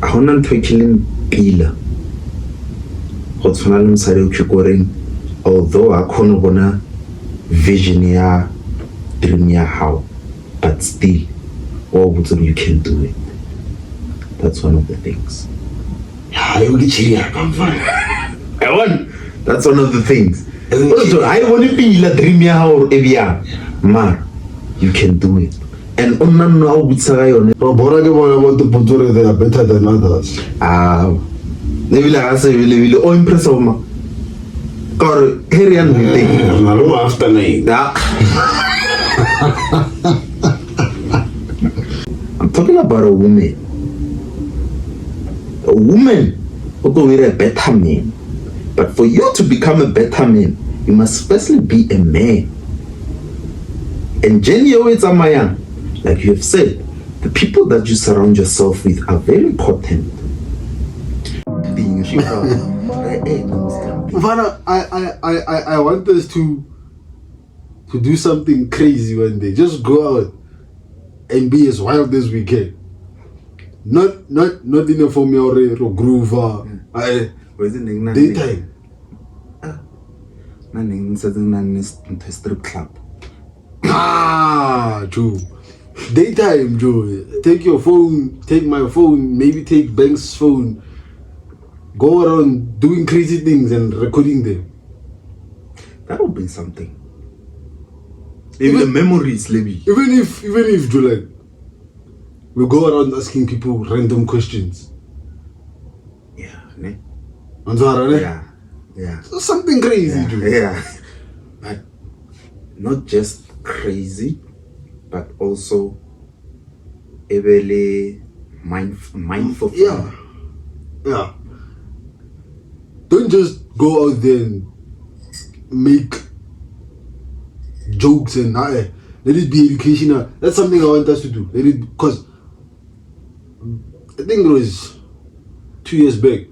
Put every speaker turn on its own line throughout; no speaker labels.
a hona ntho e kileng pila go tshwana le mosadi o tshikoring although a khone bona vision ya dream ya how but still you can do it. That's one of the things. That's one of the things. I want to be la dream ya how mar you can do it. And onna no o butsa yone
bora ke bona mo the potore they are better than others.
Nebile ga se bile o impress o ma kore herian thing
na lo after name.
I'm talking about a woman. A woman who go with a better man. But for you to become a better man, you must firstly be a man. And Jenny always Amaya, like you have said, the people that you surround yourself with are very important.
Vana, I want us to do something crazy one day. Just go out and be as wild as we can. Not in a form or groover. Daytime.
Strip club.
Joe. Daytime, Joe. Take your phone, take my phone, maybe take Bank's phone. Go around doing crazy things and recording them.
That would be something. Even the memories, Levi.
Even if July, we go around asking people random questions.
Yeah, ne? Yeah.
So something crazy,
yeah. But not just crazy, but also really mindful.
Yeah. Don't just go out there and make jokes and let it be educational. That's something I want us to do. Because I think it was 2 years back.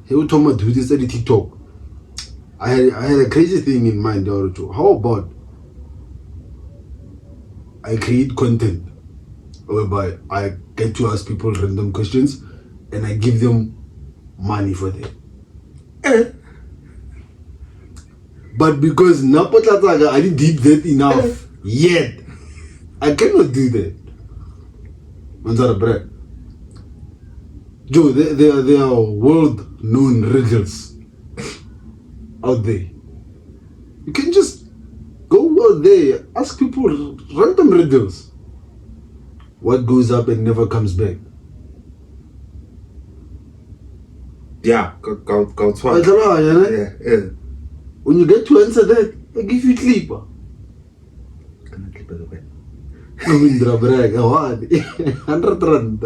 He would talk about do this at TikTok. I had a crazy thing in mind. How about I create content whereby I get to ask people random questions and I give them money for them. But because Napotataga, I didn't did that enough yet. I cannot do that. Joe, there are world-known riddles out there. You can just go out there, ask people random riddles. What goes up and never comes back?
Yeah, go. Yeah.
When you get to answer that, I give you clip.
Can I clip it away?
100 rand.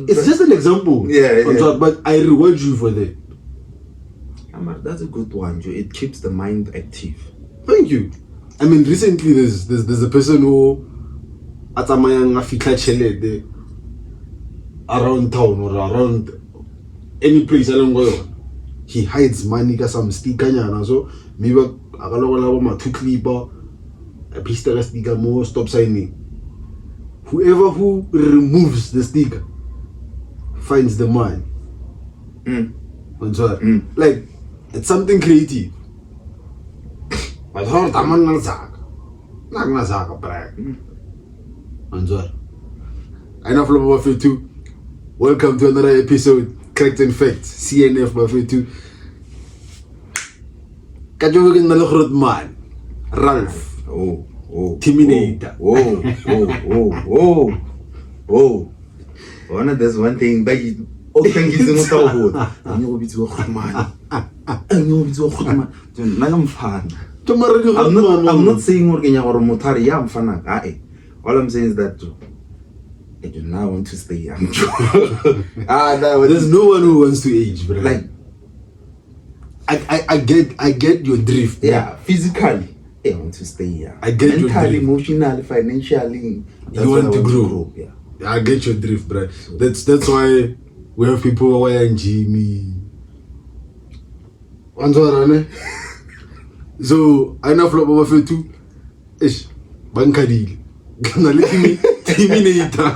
It's just an example.
Yeah.
But I reward you for that.
That's a good one, Joe. It keeps the mind active.
Thank you. I mean, recently there's a person who around town or around any place along the he hides money got some sticker so maybe I got my two clipper a pistol sticker more stop signing. Whoever who removes the sticker finds the money. Like it's something creative. But how taman na brag. I know from Buffet 2. Welcome to another episode, Correct and Fact, CNF Buffet 2. Kajovigan na groot man, Ralph. Terminator.
There's one thing, but thank you so much. I know it's a good man. I'm not saying working or motari, I'm fan. All I'm saying is that I do not want to stay young.
There's no one who wants to age, bro.
Like,
I get your drift.
Yeah, physically, I want to stay young.
I get your drift.
Emotionally, financially,
you want to grow. Yeah, I get your drift, bro. So, that's why we have people who are Jimmy. So I know flop over 2 ish bank deal. Gonna let me terminator.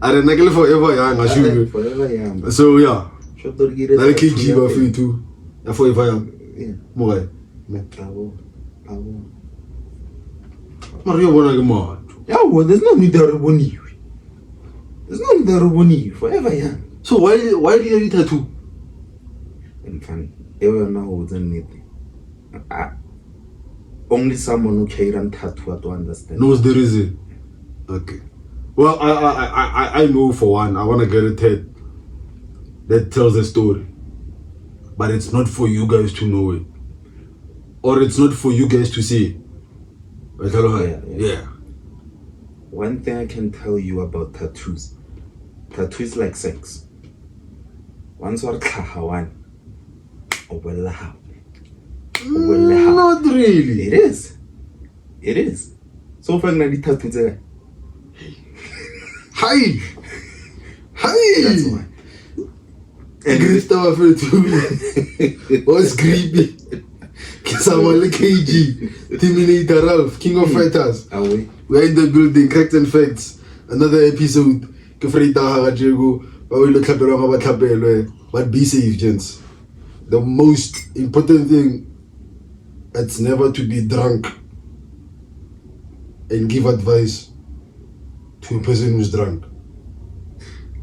I don't know forever young, I should.
Forever young.
So yeah.
Short to get it.
Like KG ba for you too. Forever young.
Yeah.
More.
Bravo.
Mario bona ke motho.
Yeah, well, there's no need to reboni. There's no need to reboni. Forever young.
So why do you have a tattoo?
And funny. Everyone now doesn't need it. Only someone who can tattoo to understand.
Knows the reason. Okay. Well, I know for one. I want to get a tattoo that tells a story, but it's not for you guys to know it, or it's not for you guys to see. Yeah.
One thing I can tell you about tattoos like sex. Once or one,
not really.
It is. So far, I did tattoo there.
Hi.
That's why.
And Christopher for too. What's creepy? Kisamale KG, Terminator Ralph, King of Fighters. We're in the building, Cracked and Facts. Another episode. Kefreita Harajego, but be safe, gents. The most important thing, it's never to be drunk and give advice to a person who's drunk.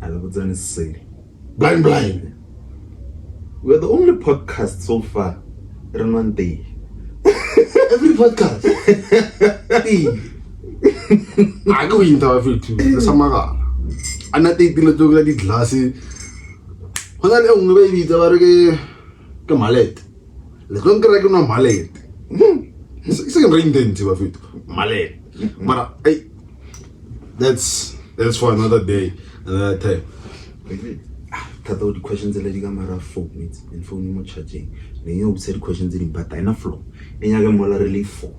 I love what it's saying.
Blind.
We're the only podcast so far. In one day.
Every podcast. I go into every two. The Samaga. And I take the little glassy. When I don't know baby, the mallet. Let's don't crack on a mallet. It's a ring dent of it. Mallet. But that's for another day, another time.
Tato the questions that you got phone it and phone more charging. Then you said questions in but I not flow. And you got more really for.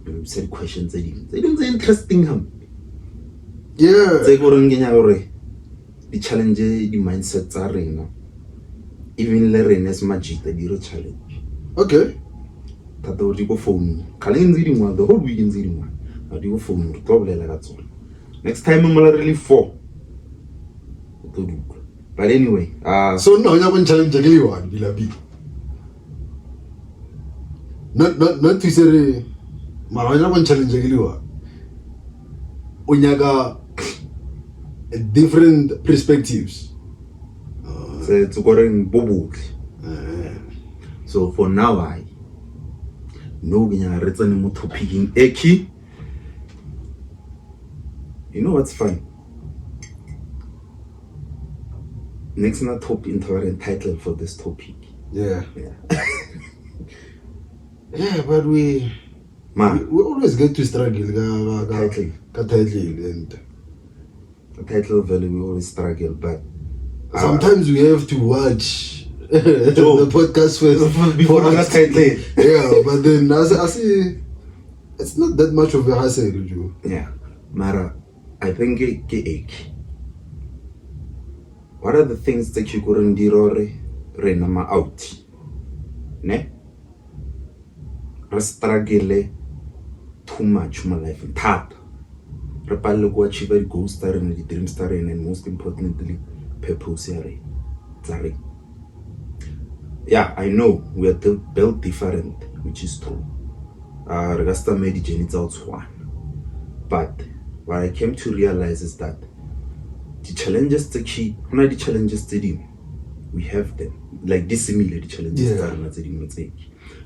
You said questions that they didn't say interesting him.
Yeah.
They go on the challenge the mindsets are in. Even learning as magic the zero challenge.
Okay.
Tato you go phone. Kalin ziri one the whole weekend ziri one. Now you go phone probably like that's all. Next time I'm really for. But anyway,
so now you haven't challenged anyone, Bilabi. Not to say, I haven't challenged anyone. Onyaga different perspectives.
So it's going bobo. So for now, I know we are written more topic in Eki. You know what's fun? Next na top intolerant title for this topic.
Yeah. Yeah, but we always get to struggle.
Title
and
the title value we always struggle, but
sometimes we have to watch the podcast first
before the title.
Yeah, but then I see it's not that much of a hassle, Joe.
Yeah, Mara, I think what are the things that you couldn't do renama out? Ne? Struggle too much my life and tap. Repalo go achieve a goal star and the dream star and most importantly, purpose. Sorry. Yeah, I know we are built different, which is true. Regasta made the journey out one. But what I came to realize is that the challenges we have them, like dissimilar challenges that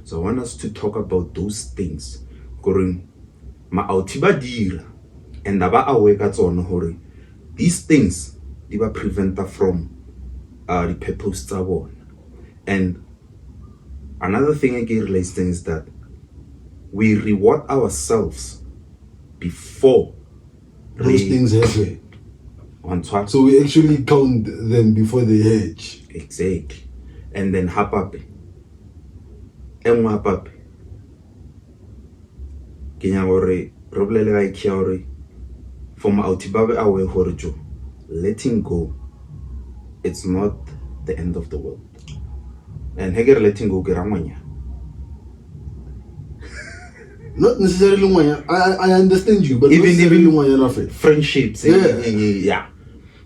so I want us to talk about those things. Going ma autibadira and aba aware ka tsona hore these things they were prevent from the purpose tsa bona. And another thing I get realized is that we reward ourselves before
those things happen.
On
so we actually count them before they hedge.
Exactly. And then hapape. And hapape. Kenya ore roblele ga ikia ore from autibabe awe hore letting go, it's not the end of the world. And heger letting go geramanya.
Not necessarily I understand you, but
Even-
not necessarily
even-
one friend.
Friendships. Yeah.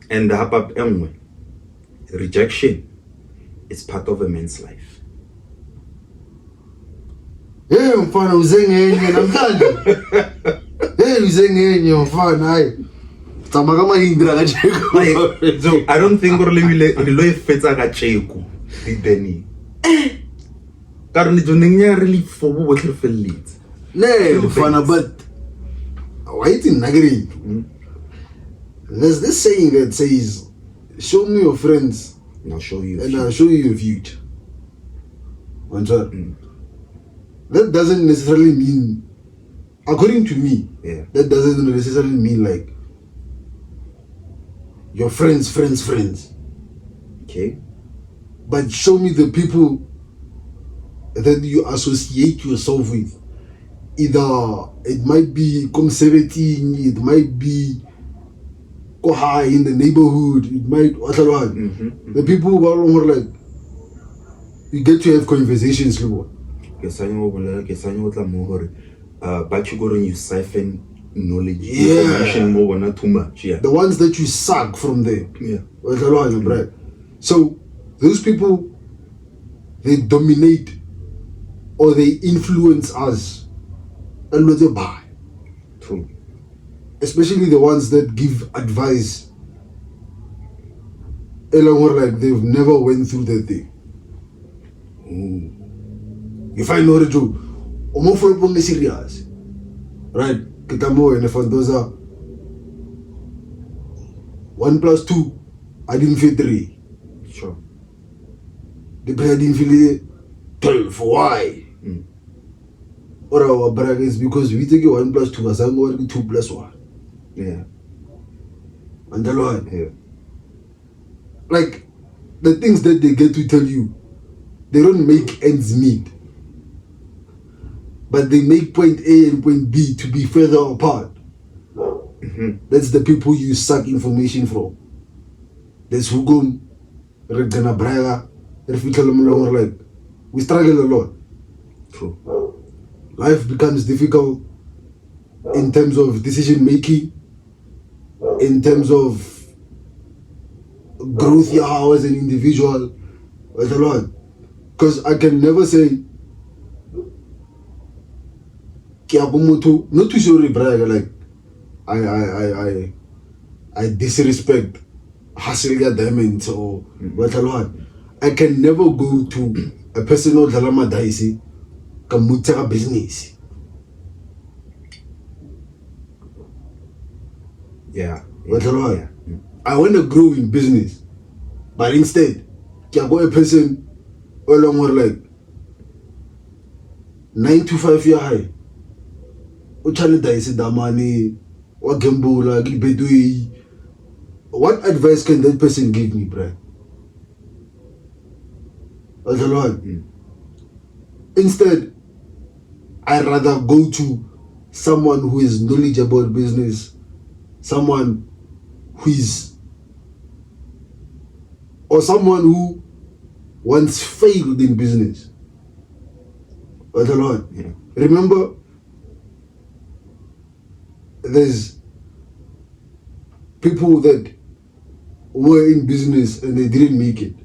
And the rejection is part of a man's life.
Hey, mfana uzengenye namhlanje. Hey, uzengenye mfana hayi. Tsama ka mahindra ka
Like, so I don't think re lo fetsa ka tsheko diteni. Ka re jo neng really for bo botle felletse.
Ne mfana, but why it negative? There's this saying that says, show me your friends
And I'll show you.
and I'll show you your future. That doesn't necessarily mean, according to me,
Yeah.
that doesn't necessarily mean like your friends.
Okay.
But show me the people that you associate yourself with. Either it might be conservative, it might be go high in the neighborhood, it might the people who are more like you get to have conversations.
Ke sanyo tla mo hore but you go and you siphon knowledge,
Yeah.
information more not too much. Yeah.
The ones that you suck from there.
Yeah.
Right? So those people, they dominate or they influence us a lot by.
True.
Especially the ones that give advice along like they've never went through that thing. If I know the joke, I'm serious. Right? Kitamo and if those are 1 + 2, I didn't feel 3.
Sure.
The player didn't feel 12. Why? Or our brag is because we take 1 + 2 as I'm going 2 + 1.
Yeah.
And the Lord.
Yeah.
Like the things that they get to tell you, they don't make ends meet. But they make point A and point B to be further apart. That's the people you suck information from. That's who go Regana Braga, like we struggle a lot.
True.
Life becomes difficult in terms of decision making, in terms of growth here as an individual, with a lot. Because I can never say not to show brag, like I disrespect hustle diamonds or what a lot. I can never go to a personal drama daisy kamutera business.
Yeah.
What a lot.
Yeah.
I want to grow in business, but instead, can go a person along more like 9 to 5 year high. Uchane daisy damani, what gambula, bedui. What advice can that person give me, Brian? What a lot. Instead, I'd rather go to someone who is knowledgeable about business, someone who is, or someone who once failed in business. What a lot.
Yeah.
Remember, there's people that were in business and they didn't make it.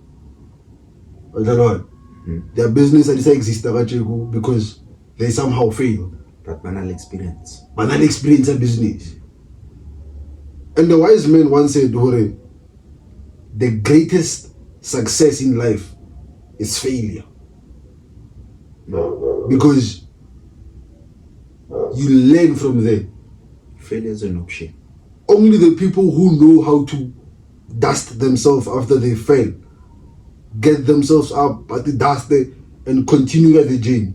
What a lot. Their business exists because they somehow failed.
But banal experience.
Banal experience a business. And the wise man once said, Hore, the greatest success in life is failure. Because you learn from there.
Failure is an option.
Only the people who know how to dust themselves after they fail, get themselves up at the dust and continue at the journey.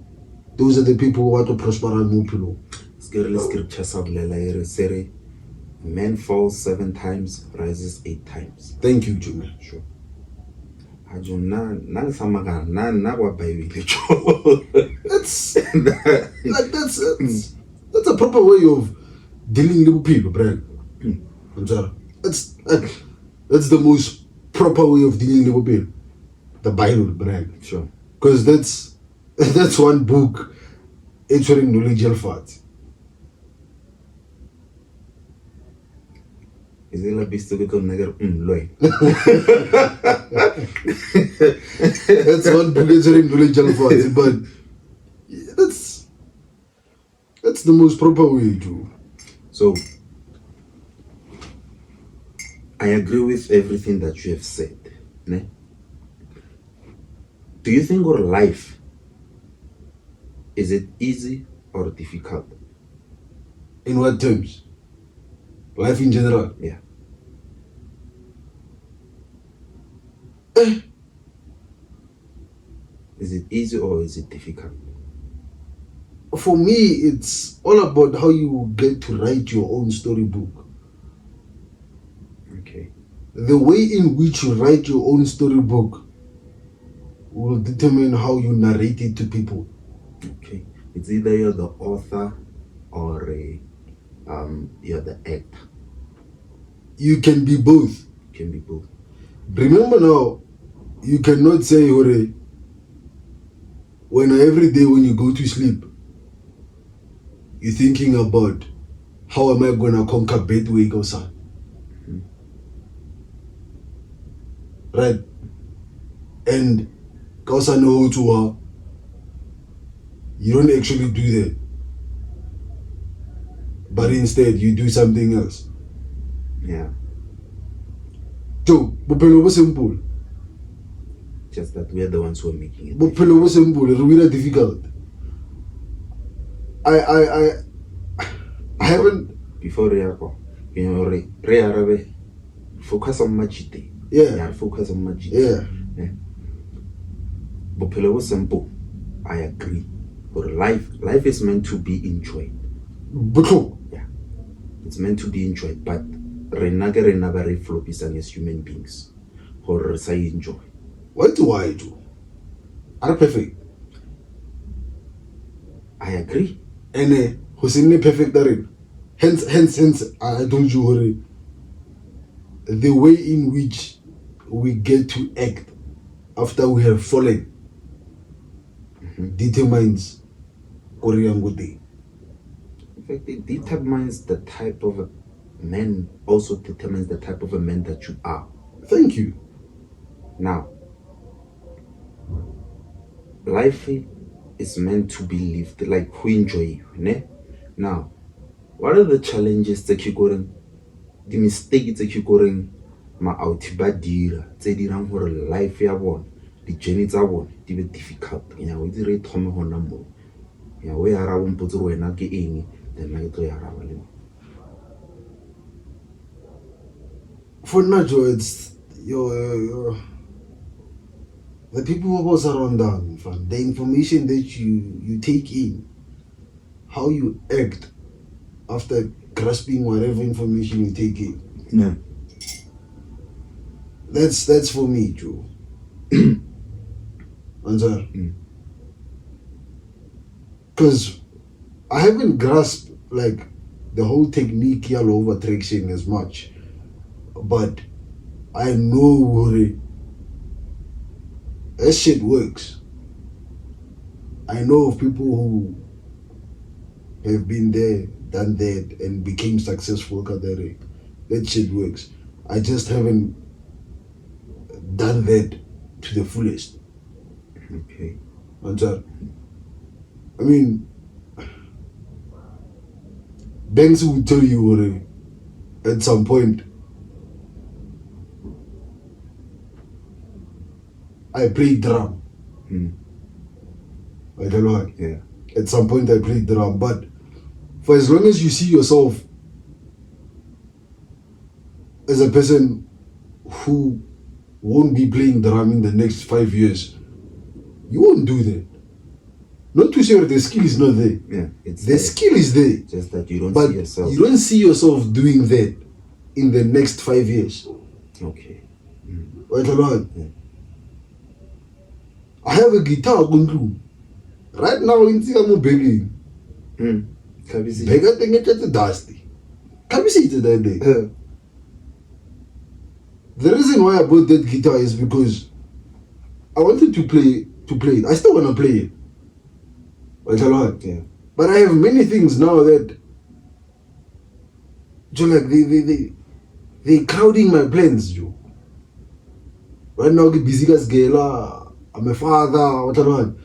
Those are the people who want to prosper and move below.
Scripture says, man falls 7 times, rises 8 times.
Thank you, Junior.
Sure. That's
a proper way of dealing with people, Brian. I'm sorry. That's the most proper way of dealing with people. The Bible, Brian.
Sure.
Because that's one book e tshwereng knowledge ya lefatshe.
Is it like beast to get loy?
That's one book e tshwereng knowledge ya lefatshe, but that's the most proper way to.
So I agree with everything that you have said. Ne? Do you think our life, is it easy or difficult?
In what terms? Life in general?
Yeah. Is it easy or is it difficult?
For me, it's all about how you get to write your own storybook.
Okay.
The way in which you write your own storybook will determine how you narrate it to people.
Okay. It's either you're the author or you're the actor.
You can be both.
Can be both.
Remember now, you cannot say, Hore, when every day when you go to sleep, you're thinking about how am I going to conquer Bedway or son. Right? And Kausa know to you don't actually do that. But instead you do something else.
Yeah.
So, bophelo bo simple.
Just that we're the ones who are making it.
Bophelo bo simple, it's really difficult. I haven't.
Before Reako, you know, Re focus on Majite.
Yeah.
Focus on Majite.
Yeah.
Bophelo bo simple. I agree. But life is meant to be enjoyed.
Yeah.
It's meant to be enjoyed, but rena very floppies as human beings. Or say enjoy.
What do I do? Are perfect.
I agree.
And who's perfect therein. Hence, I don't worry. The way in which we get to act after we have fallen determines Korean good day.
In fact, it determines the type of a man, also determines the type of a man that you are.
Thank you.
Now, life is meant to be lived like who enjoy, ne? Now, what are the challenges that you going, the mistakes that you going, ma out badira, tse dirang hore life ya bona, the journey tsa bona, di be difficult. Ya we di re thome hona mo. Ya we ara bo mpotse wena ke eng, then na ke tlo ya araba le.
For Najo, it's your the people who was around them, the information that you take in, how you act after grasping whatever information you take in.
Yeah.
That's for me, Joe. Answer. Because I haven't grasped like the whole technique of law of attraction as much, but I know that shit works. I know of people who have been there, done that, and became successful. That shit works. I just haven't done that to the fullest.
Okay.
I mean, Banks will tell you at some point, I played drum. I don't know.
Yeah.
At some point I played drum, but for as long as you see yourself as a person who won't be playing drum in the next 5 years, you won't do that. Not to say that the skill is not there.
Yeah, it's
the skill is there.
Just that you don't
but
see yourself.
You don't see yourself doing that in the next 5 years.
Okay.
Yeah. I have a guitar right now in Tigamo begging. Beggar thing it's dusty. Can you see it that day? The reason why I bought that guitar is because I wanted to play it. I still want to play it.
Yeah.
But I have many things now that like they crowding my plans, Joe. Right now, I'm busy as girl. I'm a father, whatever.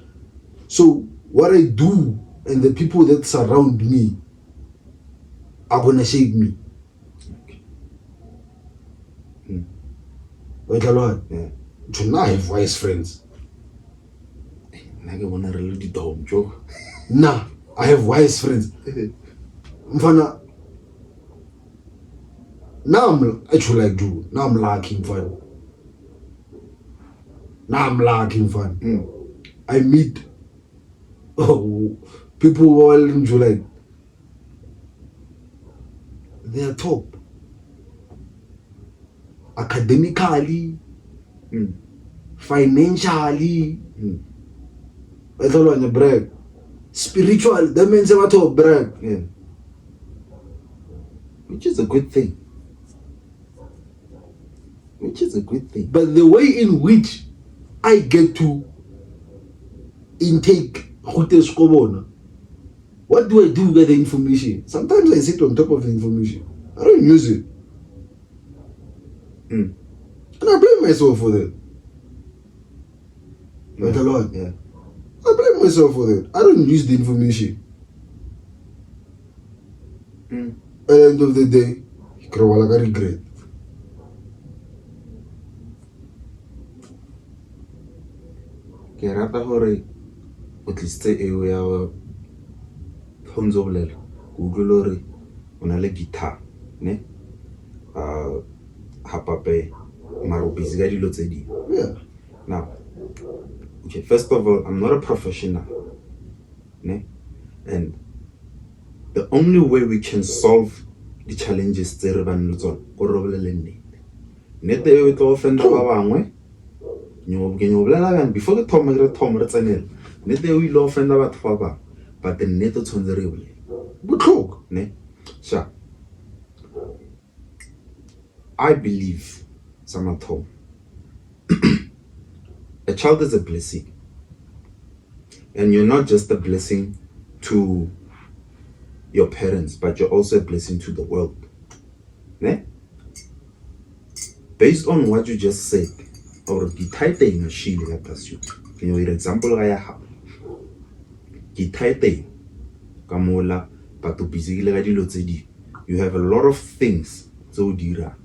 So what I do and the people that surround me are gonna shape me. Whatever.
Yeah.
So now I have wise friends. Nah, I have wise friends. Mfana. Now I'm actually like you. Now I'm lacking fun. I meet people who are into like they are top academically, financially. I thought on the brag. Spiritual, that means a lot of brag.
Yeah. Which is a good thing.
But the way in which I get to intake what do I do with the information? Sometimes I sit on top of the information. I don't use it. And I blame myself for that. But a lot.
Yeah.
I blame myself for that. I don't use the information. At the end of the day, I regret.
Ke rata hore o tliste eo ya Honzo bolela go utlwela hore o na le guitar ne hapape maro busy ka dilo tse ding.
Yeah.
Now, okay, first of all, I'm not a professional, ne? And the only way we can solve the challenges tse re bang le tsona go re bolele nnete. Nnete eo e tlo offenda ba bangwe. Before the Tom re tsenela nnete eo ile offenda batho ba bang, but the nnete tshwanetse re bolele
Botlhoko.
ne. So I believe Samathom, a child is a blessing, and you're not just a blessing to your parents, but you're also a blessing to the world. Ne? Based on what you just said, or the title she let you. Can you example I have? The title Kamola, but to busy you have a lot of things so dira,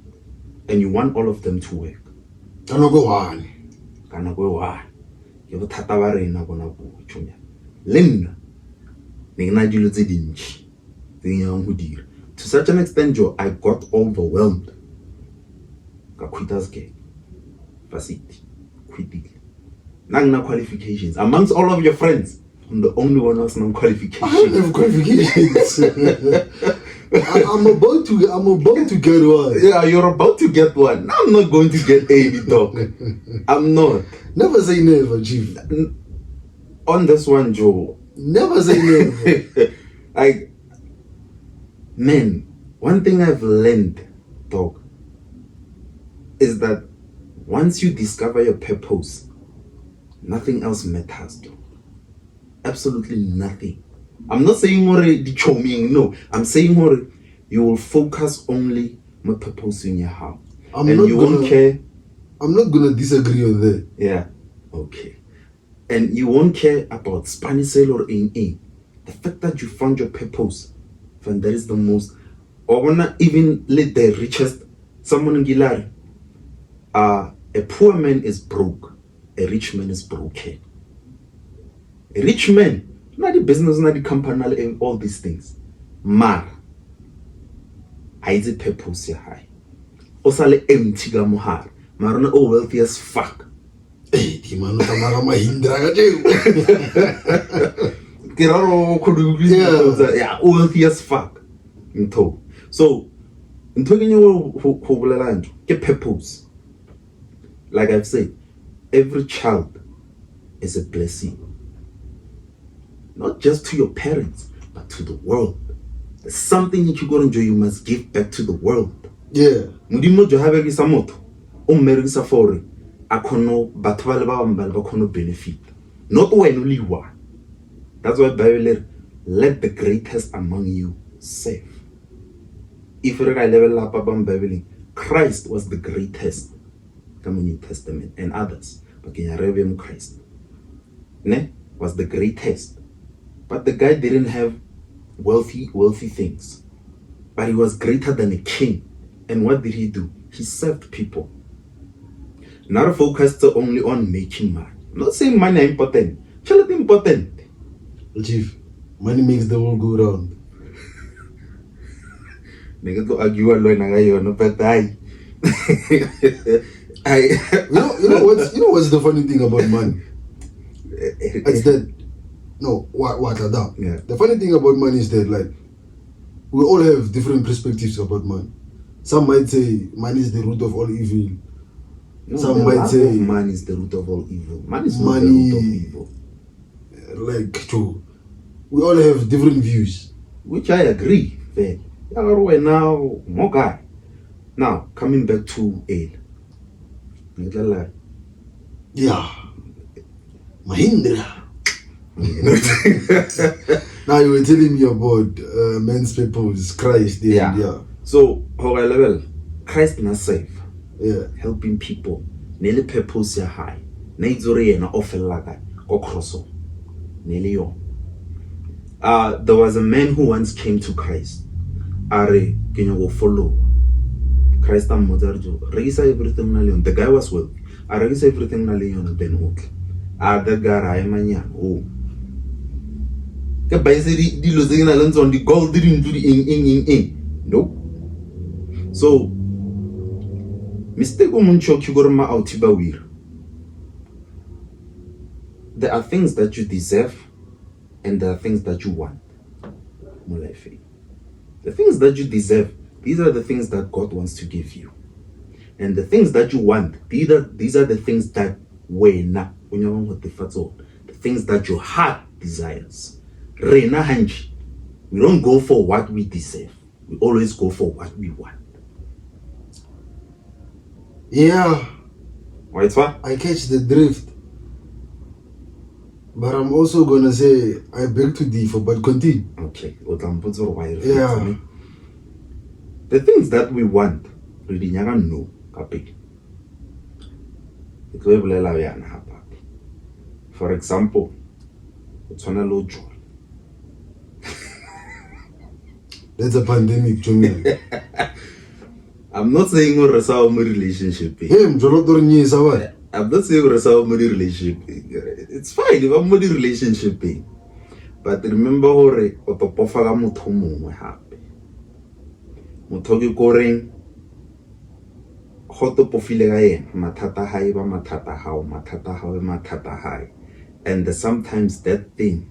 and you want all of them to work.
Kana go one.
You have tataware na bona go chunya. Lenna ningna dilo tse dintsi. To such an extent, Joe, I got overwhelmed. Facility, quitting. Nang qualifications. Amongst all of your friends, I'm the only one who's non qualifications.
I don't have qualifications. I'm about to get one.
Yeah, you're about to get one. I'm not going to get A, dog. I'm not.
Never say never, Chief.
On this one, Joe.
Never say never.
Man, one thing I've learned, dog, is that once you discover your purpose, nothing else matters, dog. Absolutely nothing. I'm not saying the charming, no. I'm saying you will focus only on purpose in your house. Won't care.
I'm not gonna disagree on that.
Yeah. Okay. And you won't care about Spanish or in. The fact that you found your purpose, and that is the most, or wanna even let the richest, someone in Gilari, a poor man is broke, a rich man is broken. A rich man, not the business, not the company, and all these things. Mar, I the purpose here high. Osale empty gamuhar, marana oh wealthy as fuck.
Hey, Timano Tamara Mahindra.
Yeah, wealthy as fuck. So, in talking you get purpose. Like I've said, every child is a blessing. Not just to your parents, but to the world. There's something that you're going to do, you must give back to the world.
Yeah.
Mudimo johabe ki samoto. Merisa for akono batwale ba mbala ba kono benefit. Not when only one. That's why Bible let the greatest among you serve. If re ka level up abang Bible, Christ was the greatest in the New Testament, and others, but Christ was the greatest. But the guy didn't have wealthy things, but he was greater than a king. And what did he do? He served people. Not focused only on making money. I'm not saying money is important. It's important.
Chief, money makes the world go round.
Nigga to argue alone, but I
you know what's the funny thing about money? It's that what Adam.
Yeah.
The funny thing about money is that, like, we all have different perspectives about money. Some might say money is the root of all evil.
No,
some might say
money is the root of all evil. Money is not the root of evil.
Like, true. We all have different views.
Which I agree. Now, more guy. Now, coming back to Ale.
Yeah. Mahindra. Now you were telling me about men's purpose, Christ. Yeah.
So, how level? Christ na save.
Yeah.
Helping people. Nele purpose ya high. Naizore na offer go crosso. Nele yo. There was a man who once came to Christ. Are can you go follow? Christ am modarjo. Regisa everything na leon. The guy was wealthy. I regisa everything na leon then okay. The guy manyan. Oh. The bicycle di losing na lands on the gold didn't do the in. Nope. So mistake umuncho kigorma autiba wir. There are things that you deserve and there are things that you want. The things that you deserve, these are the things that God wants to give you. And the things that you want, these are the things that the things that your heart desires. We don't go for what we deserve. We always go for what we want.
Yeah.
Right,
I catch the drift. But I'm also gonna say I beg to differ, but continue.
Okay.
Yeah.
The things that we want, really no. For example, it's on a low joy.
That's a pandemic, Jumia.
I'm not saying we're a relationship.
I'm
not saying we're a relationship. It's fine if I'm a relationship. But remember, otopofaga motho mongwe hape. Motho ke koreng goto pofile ga yena mathata hae ba mathata hao mathata hae. And sometimes that thing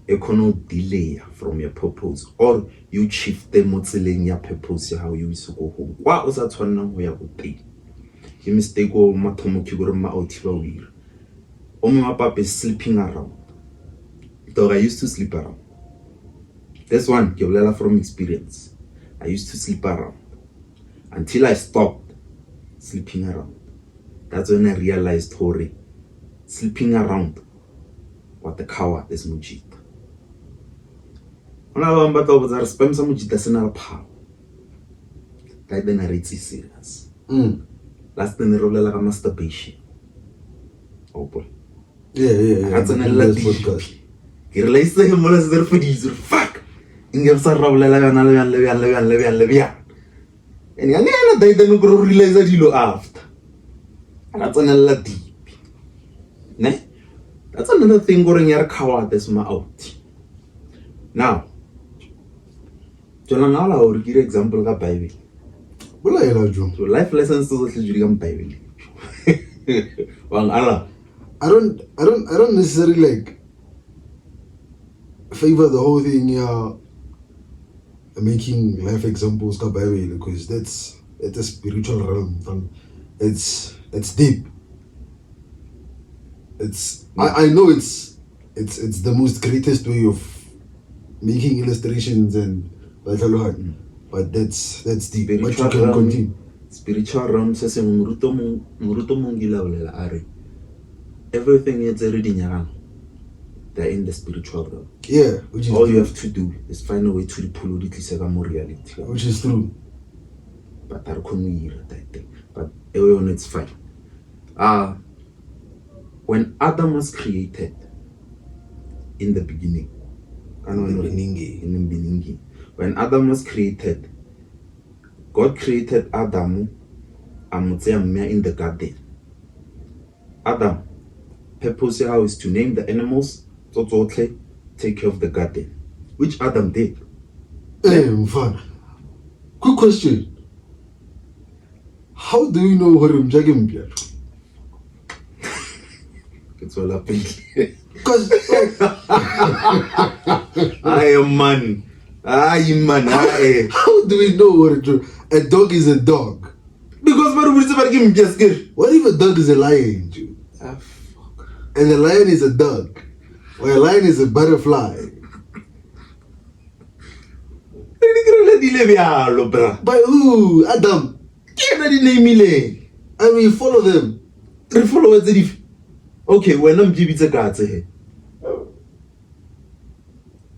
it cannot delay from your purpose or you shift the motseleng ya purpose how you is go home. Wa o sa tshwanna go ya go teng. Ke mistake o mathomo ke gore ma outhiba o ira. O mo papa is sleeping around. Dog, I used to sleep around. This one, ke bolela from experience. I used to sleep around until I stopped sleeping around. That's when I realized hore sleeping around what the coward is mujita. Ona ba mbata o botsa spam sa mojita sena le power. Like the narrative serious. Last thing re bolela ka masturbation. Oh boy.
Yeah.
That's an podcast. Ke re laisa ke mola se for diesel. Fuck. Ingem sa ra bolela kana le bya. And ya ngena dai no go realize dilo after. Ana tsanella deep. Ne? That's another thing going ya re coward is ma out. Now, Jolangala or give example ka Bible. So life lessons to the Bible.
I don't necessarily like favor the whole thing making life examples ka Bible because that's a spiritual realm. It's deep. I know it's the most greatest way of making illustrations and but that's deep. But you can continue.
Spiritual realm says muruto mongila are everything is already nyarang. they're in the spiritual realm.
Yeah, which is
all
true.
You have to do is find a way to the more reality.
Which is true.
But I couldn't hear that thing. But it's fine. When Adam was created in the beginning, when Adam was created, God created Adam in the garden. Adam, purpose how is to name the animals, take care of the garden, which Adam did.
Fun. Quick question. How do you know what I'm talking about?
It's all up in
Because
I am man. How
do we know what a dog is a dog?
Because
what if a dog is a lion, Joe?
Fuck.
And a lion is a dog? Or a lion is a butterfly? By who? Adam. I mean, follow them.
Okay, when I'm giving a cat here.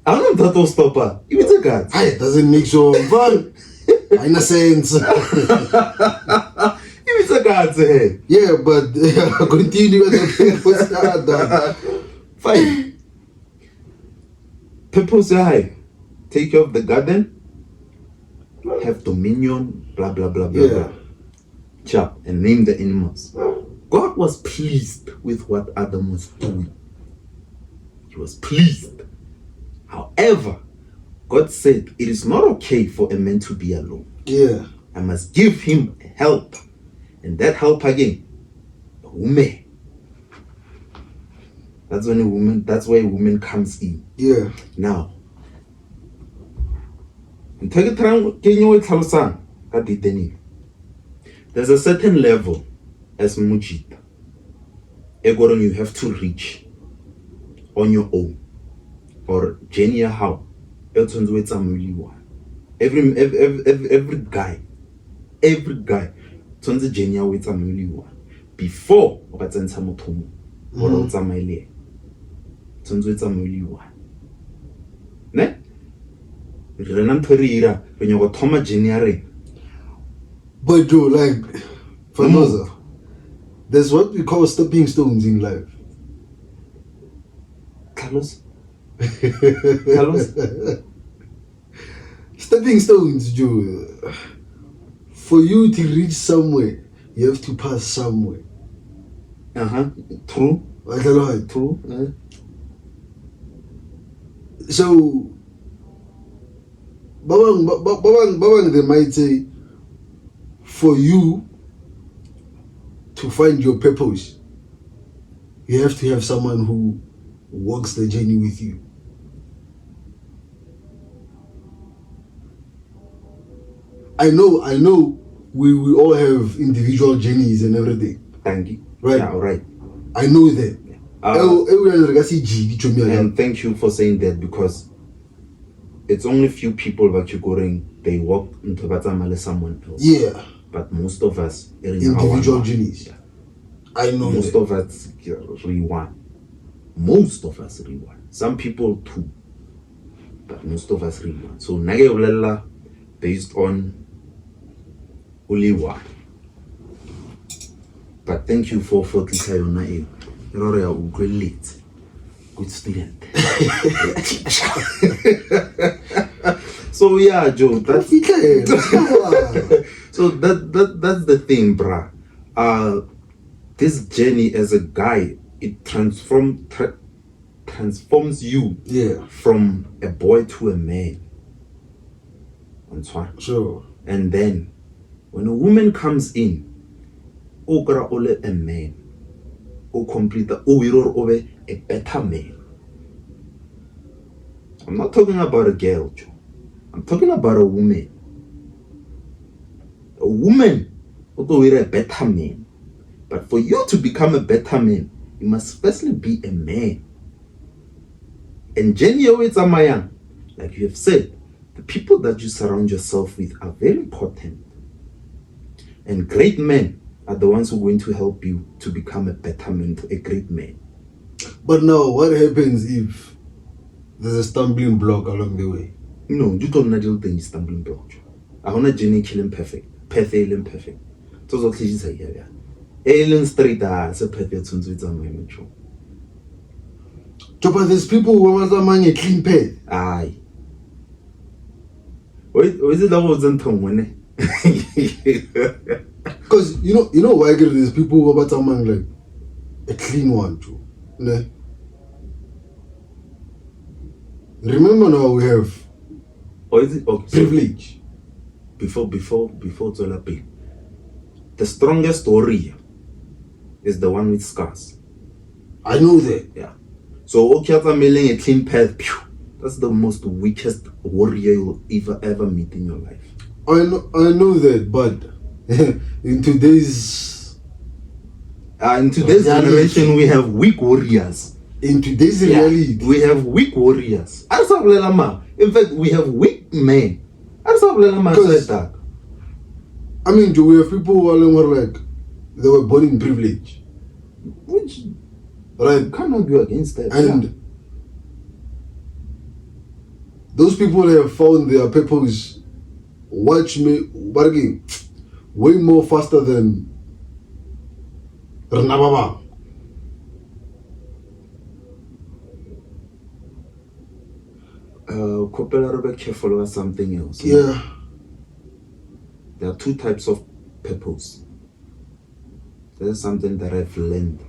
I don't know that stopper. If it's a cat.
It doesn't make so fun. In a sense.
If it's a cat here.
Yeah, but continue with the
fine. People say hi. Take care of the garden. Have dominion. Blah blah blah blah blah. Chap and name the animals. God was pleased with what Adam was doing. He was pleased. However, God said it is not okay for a man to be alone.
Yeah.
I must give him help. And that help again, a woman. That's where a woman comes in.
Yeah.
Now, there's a certain level as Mujita, you have to reach on your own. Or Jenny how every guy turns Jenny with a one before or Tsamaile turns with a one. Ne? When you got Thomas Jenny.
But Joe, like Fanoza, there's what we call stepping stones in life.
Carlos?
Stepping stones, Joe. For you to reach somewhere, you have to pass somewhere.
True.
True. So, Babang, they might say, for you to find your purpose, you have to have someone who walks the journey with you. I know we all have individual journeys and everything.
Thank you.
Right?
Yeah, all right.
I know that.
And thank you for saying that, because it's only few people that you're going, they walk into someone else.
Yeah.
But most of us
individual journeys. Yeah. I know
most of us rewind. Most of us rewind. Some people too. But most of us rewind. So Nage based on only one. But thank you for Kisayona. You're late. Good student. So yeah, Joe, that's so that's the thing, bruh. This journey as a guy, it transforms you from a boy to a man.
Sure.
And then when a woman comes in, a man, complete a better man. I'm not talking about a girl, Joe. I'm talking about a woman. A woman will be a better man. But for you to become a better man, you must firstly be a man. And Jenny Owetsamayang, like you have said, the people that you surround yourself with are very important. And great men are the ones who are going to help you to become a better man, a great man.
But now, what happens if there's a stumbling block along the way?
No, you don't know the stumbling block. I want to journey killing perfect. Path alien perfect. So what is it here? Alien straight as a path that's on with my mature.
But there's people who want a clean path.
Aye. Wait, is it that wasn't one?
Because you know why there's people who want like a clean one too. Ne? Remember now we have
Or is it okay,
privilege.
Before Zolapi. The strongest warrior is the one with scars.
I know that.
Yeah. So Okiata mailing a clean path, that's the most weakest warrior you'll ever meet in your life.
I know that, but in today's
generation we have weak warriors.
In today's reality,
we have weak warriors. In fact, we have weak men. I
mean, we have people who are like they were born in privilege,
which
right?
Can't argue against that.
And those people have found their purpose. Watch me bargaining way more faster than Ranababa.
Be careful about something else.
Yeah.
There are two types of purpose. There's something that I've learned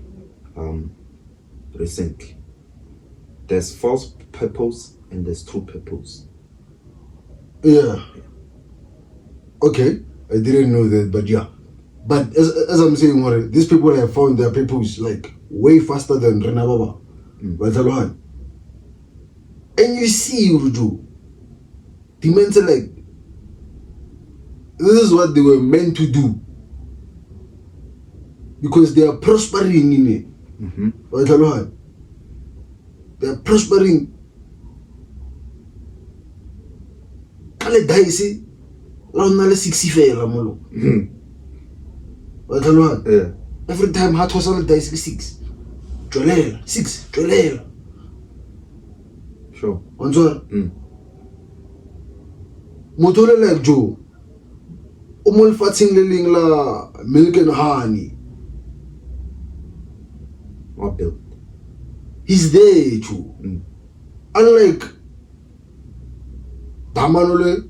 recently. There's false purpose and there's true purpose.
Yeah. Okay, I didn't know that, but yeah. But as I'm saying, these people have found their purpose like way faster than Renababa. And you see, Uruju, the men say like, this is what they were meant to do. Because they are prospering in it. They are prospering. Kale daisi, la unale 60 fela molo. Every time hat was on daisi 6. Jolela, 6, Jolela.
Sure.
Onzwa. Motole like Joe. Umol fating leling la milk and honey.
What built?
He's there too. Unlike Damanole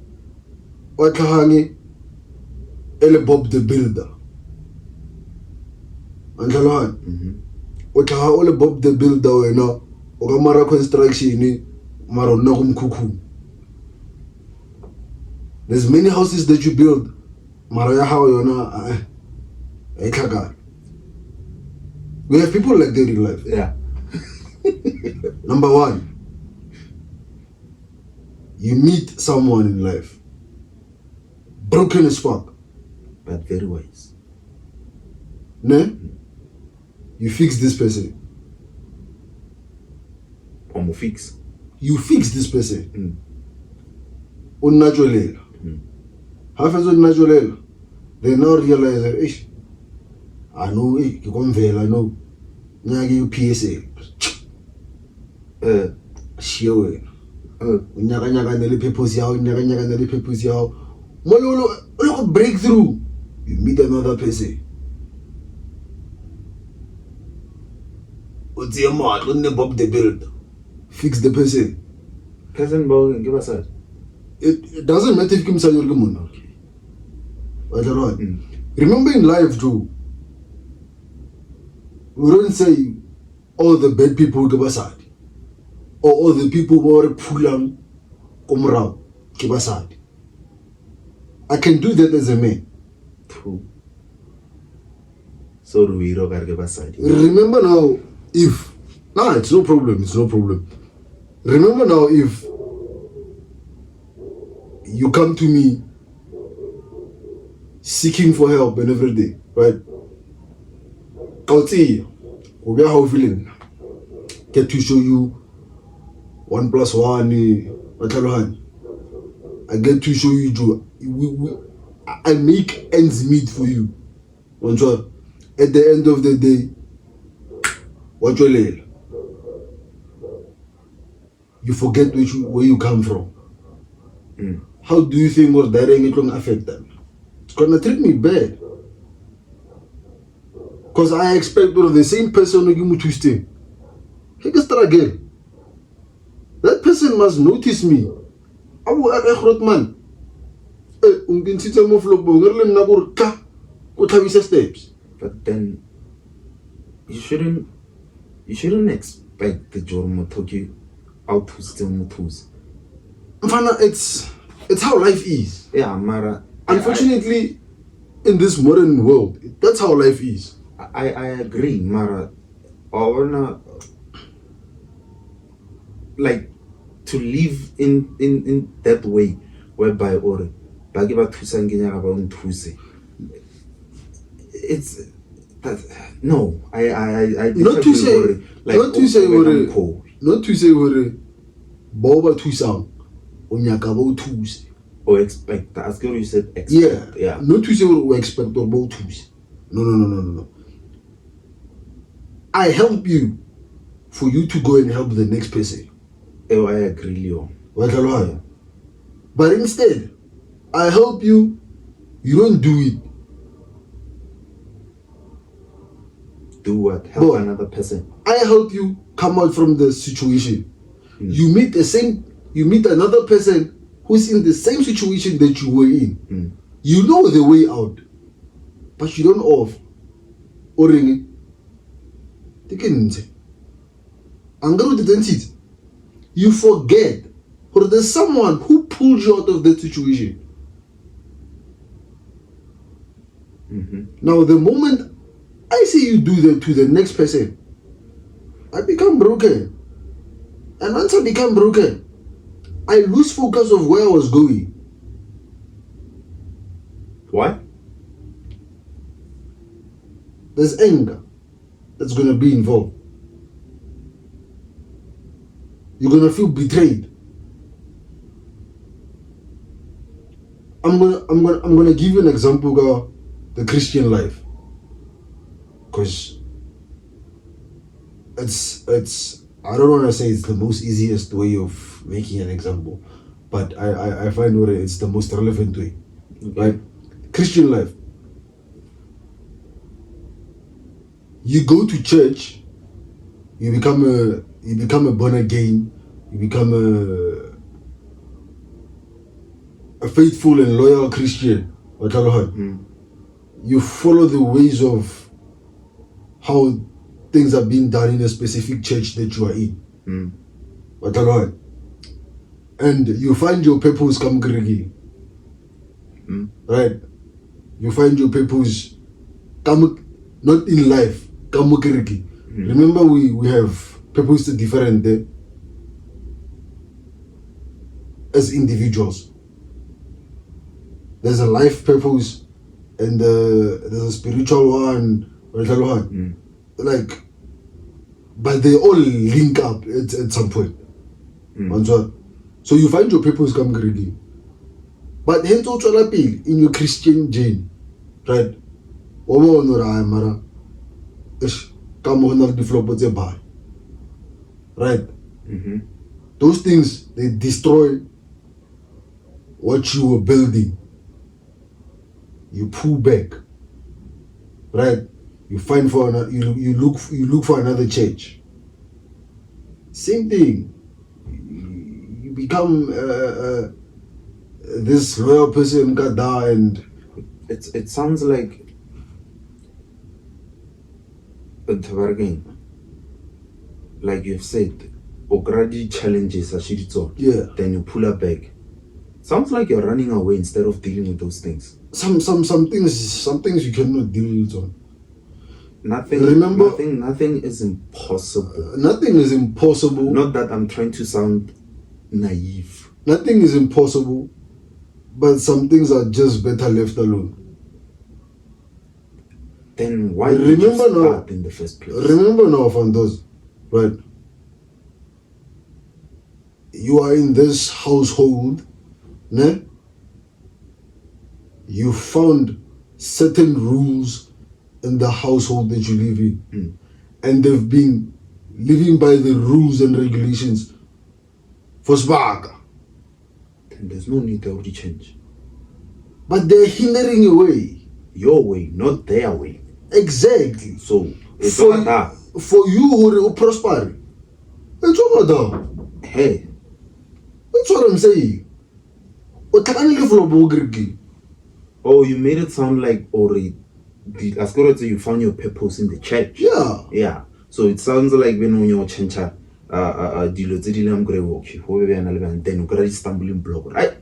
or Kahani Ele Bob the Builder. Anjalohan. Utaha ole Bob the Builder, you know, Ogamara construction. There's many houses that you build. We have people like that in life.
Yeah.
Number one, you meet someone in life, broken as fuck,
but very wise.
Ne? You fix this person.
Fix.
You fix this person. Unnatural. Half as unnatural. They now realize that, I know, you come fail, I know. Now give you PSA. Sure. Nyaga nele people's yao, nyaga nele people's yao. Mololo, breakthrough. You meet another person. What's your mouth? When the Bob the build. Fix the person.
Person ball give us that.
It doesn't matter if you can your good. Okay. Remember in life too, we don't say all the bad people give us that. Or all the people who are pulang komrao give us that. I can do that as a man.
True. So do we give us that.
Remember now, if it's no problem, it's no problem. Remember now, if you come to me seeking for help and every day, right? I'll see you. How feeling? Get to show you 1 + 1. I get to show you, Joe. I make ends meet for you. At the end of the day, what you you forget where you come from. How do you think or that ain't going to affect them? It's going to treat me bad. Because I expect the same person to give me twisting. He can start again. That person must notice me. I will have man. Steps.
But then you shouldn't expect the Jormo Toki out to still moves.
It's how life is.
Yeah, Mara.
Unfortunately, in this modern world, that's how life is.
I agree, Mara. I wanna like to live in that way whereby or it's that I
not to say like not to say Boba Tusang Onyakabo Tuesday.
Or expect. As girl you said expect.
Yeah. Not to say we expect or both Tuesday. No. I help you for you to go and help the next person.
Oh, I agree, Leo.
Yeah. But instead, I help you, you don't do it.
Do what? Help another person.
I help you come out from the situation. You meet another person who's in the same situation that you were in. You know the way out, but you don't off. Oring it. You forget, or there's someone who pulled you out of that situation. Now, the moment I see you do that to the next person, I become broken. And once I become broken, I lose focus of where I was going.
Why?
There's anger that's going to be involved. You're going to feel betrayed. I'm going to give you an example of the Christian life, because it's I don't want to say it's the most easiest way of making an example, but I find it's the most relevant way. Right? Christian life. You go to church, you become a born again, you become a faithful and loyal Christian. You follow the ways of how things are being done in a specific church that you are in. And you find your purpose come right? You find your purpose come not in life, come Remember we have purpose different there as individuals. There's a life purpose and there's a spiritual one. Like, but they all link up at some point. So you find your purpose come greedy. But hence also in your Christian journey, right? Right? Those things, they destroy what you were building. You pull back, right? You find for another, you look for another church. Same thing. You become this loyal person, and
it sounds like like you've said, already challenges are then you pull her back. Sounds like you're running away instead of dealing with those things. Some things you cannot deal with on. Nothing is impossible.
Nothing is impossible.
Not that I'm trying to sound naive.
Nothing is impossible, but some things are just better left alone.
Then why did you start in the first place?
Remember now, Fandos, right? You are in this household, ne? You found certain rules in the household that you live in, and they've been living by the rules and regulations for sebaka.
Then there's no need to change.
But they're hindering your way.
Your way, not their way.
Exactly.
So it's
for,
not that.
For you who prosper, it's over there.
Hey.
That's what I'm saying.
Oh, you made it sound like already as good as you found your purpose in the church.
Yeah.
Yeah. So it sounds like when you change dilo tse di leng gore okay go be bana le bana then o kry stumbling block right.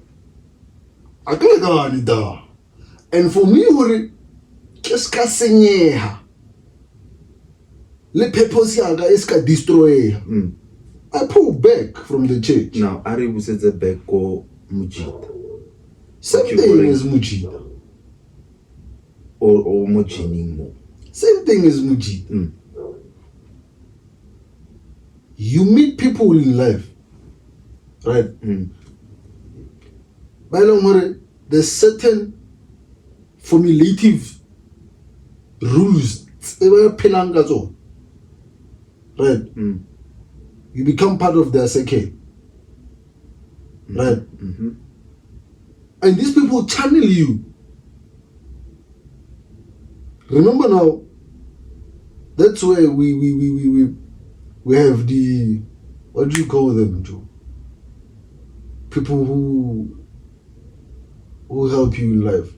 And for me hore ke ska senyeha le purpose ya ga iska destroy. I pull back from the church.
Now are you busetse back go mujita.
Same thing as mujita.
Or mojining mo.
Same thing as mujita. You meet people in life, right? By the way, there's certain formulative rules, right? You become part of their circle, right? And these people channel you. Remember now, that's where we have the, what do you call them, Joe? People who help you in life.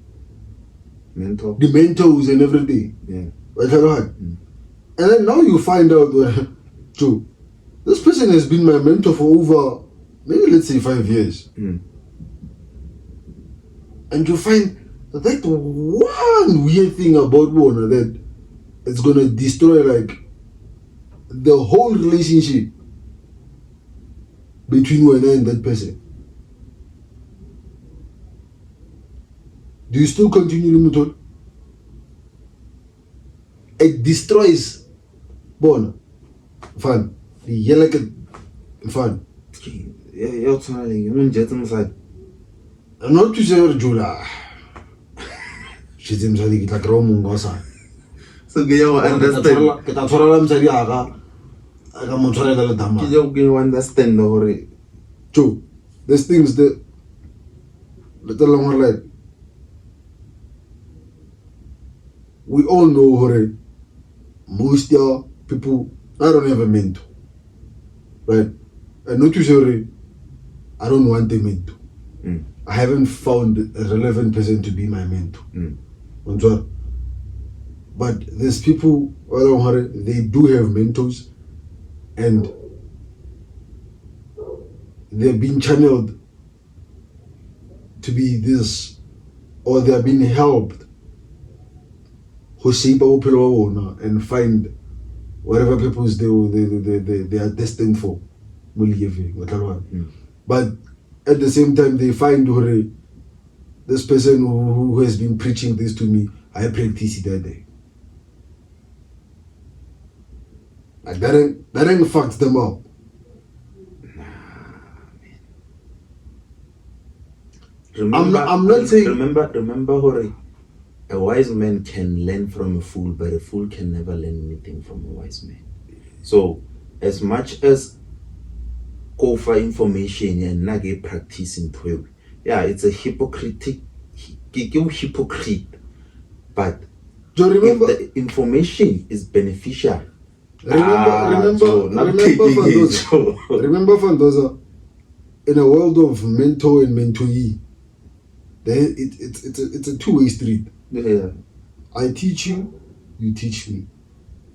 Mentor.
The mentors and everything.
Yeah.
And then now you find out that, Joe, this person has been my mentor for over, maybe let's say 5 years. And you find that one weird thing about one that it's gonna destroy like the whole relationship between you and that person. Do you still continue limited? It destroys bone. Fun. You like it fun.
Yeah,
I'm not too sure Jula. She's in Sadi like Romungosa.
So you understand. You understand the
True. There's things that little longer like we all know hore most people I don't have a mentor. Right? And not too sure I don't want a mentor. I haven't found a relevant person to be my mentor. But there's people, they do have mentors and they're being channeled to be this, or they're being helped and find whatever purpose they are destined for. But at the same time, they find this person who has been preaching this to me, I practice it that day. Like that ain't fucked them up. I'm not saying.
Remember, Hori, a wise man can learn from a fool, but a fool can never learn anything from a wise man. So, as much as go for information and not get practice in 12, yeah, it's a hypocrite. But if the information is beneficial.
Remember Fandoza, in a world of mentor and mentee, it's a two-way street.
Yeah.
I teach you, you teach me.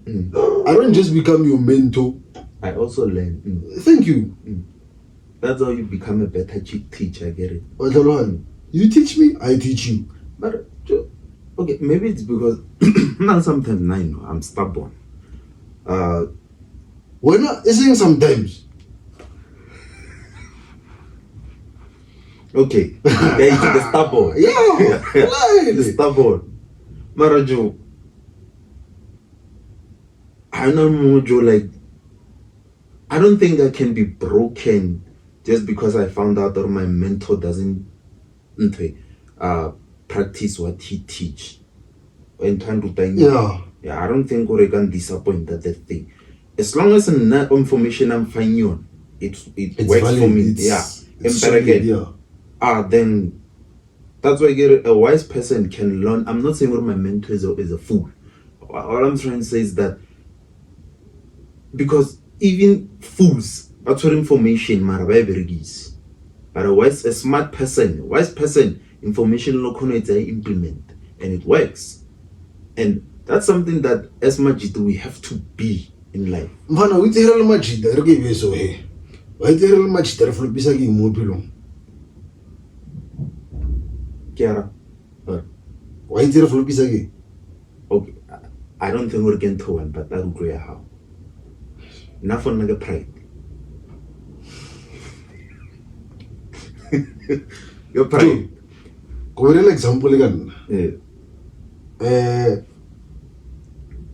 I don't just become your mentor.
I also learn.
Thank you.
That's how you become a better teacher. I get it.
You teach me, I teach you.
But okay, maybe it's because now sometimes I know I'm stubborn.
Why not? Isn't sometimes?
Okay, the stubborn.
Yeah,
the stubborn. Marajo, I don't know, Joe. Like, I don't think I can be broken just because I found out that my mentor doesn't practice what he teach. Yeah, I don't think we can disappoint that thing. As long as enough information I'm finding on, it
It's
works
valid.
for me.
It's
And
solid,
again,
yeah.
then that's why I get a wise person can learn. I'm not saying what my mentor is a fool. All I'm trying to say is that because even fools, that's what information, but a smart person, wise person, information I implement and it works. And that's something that as Majid we have to be in life.
Mfana o itse le majida re ke beso he. Wa itse le majida re flopisa ke mo pelong.
Kiara.
Wa itse re flopisa ke.
Okay. I don't think we're getting to one, but I agree how. Enough for nigga pride. Your pride.
Go re example le kana.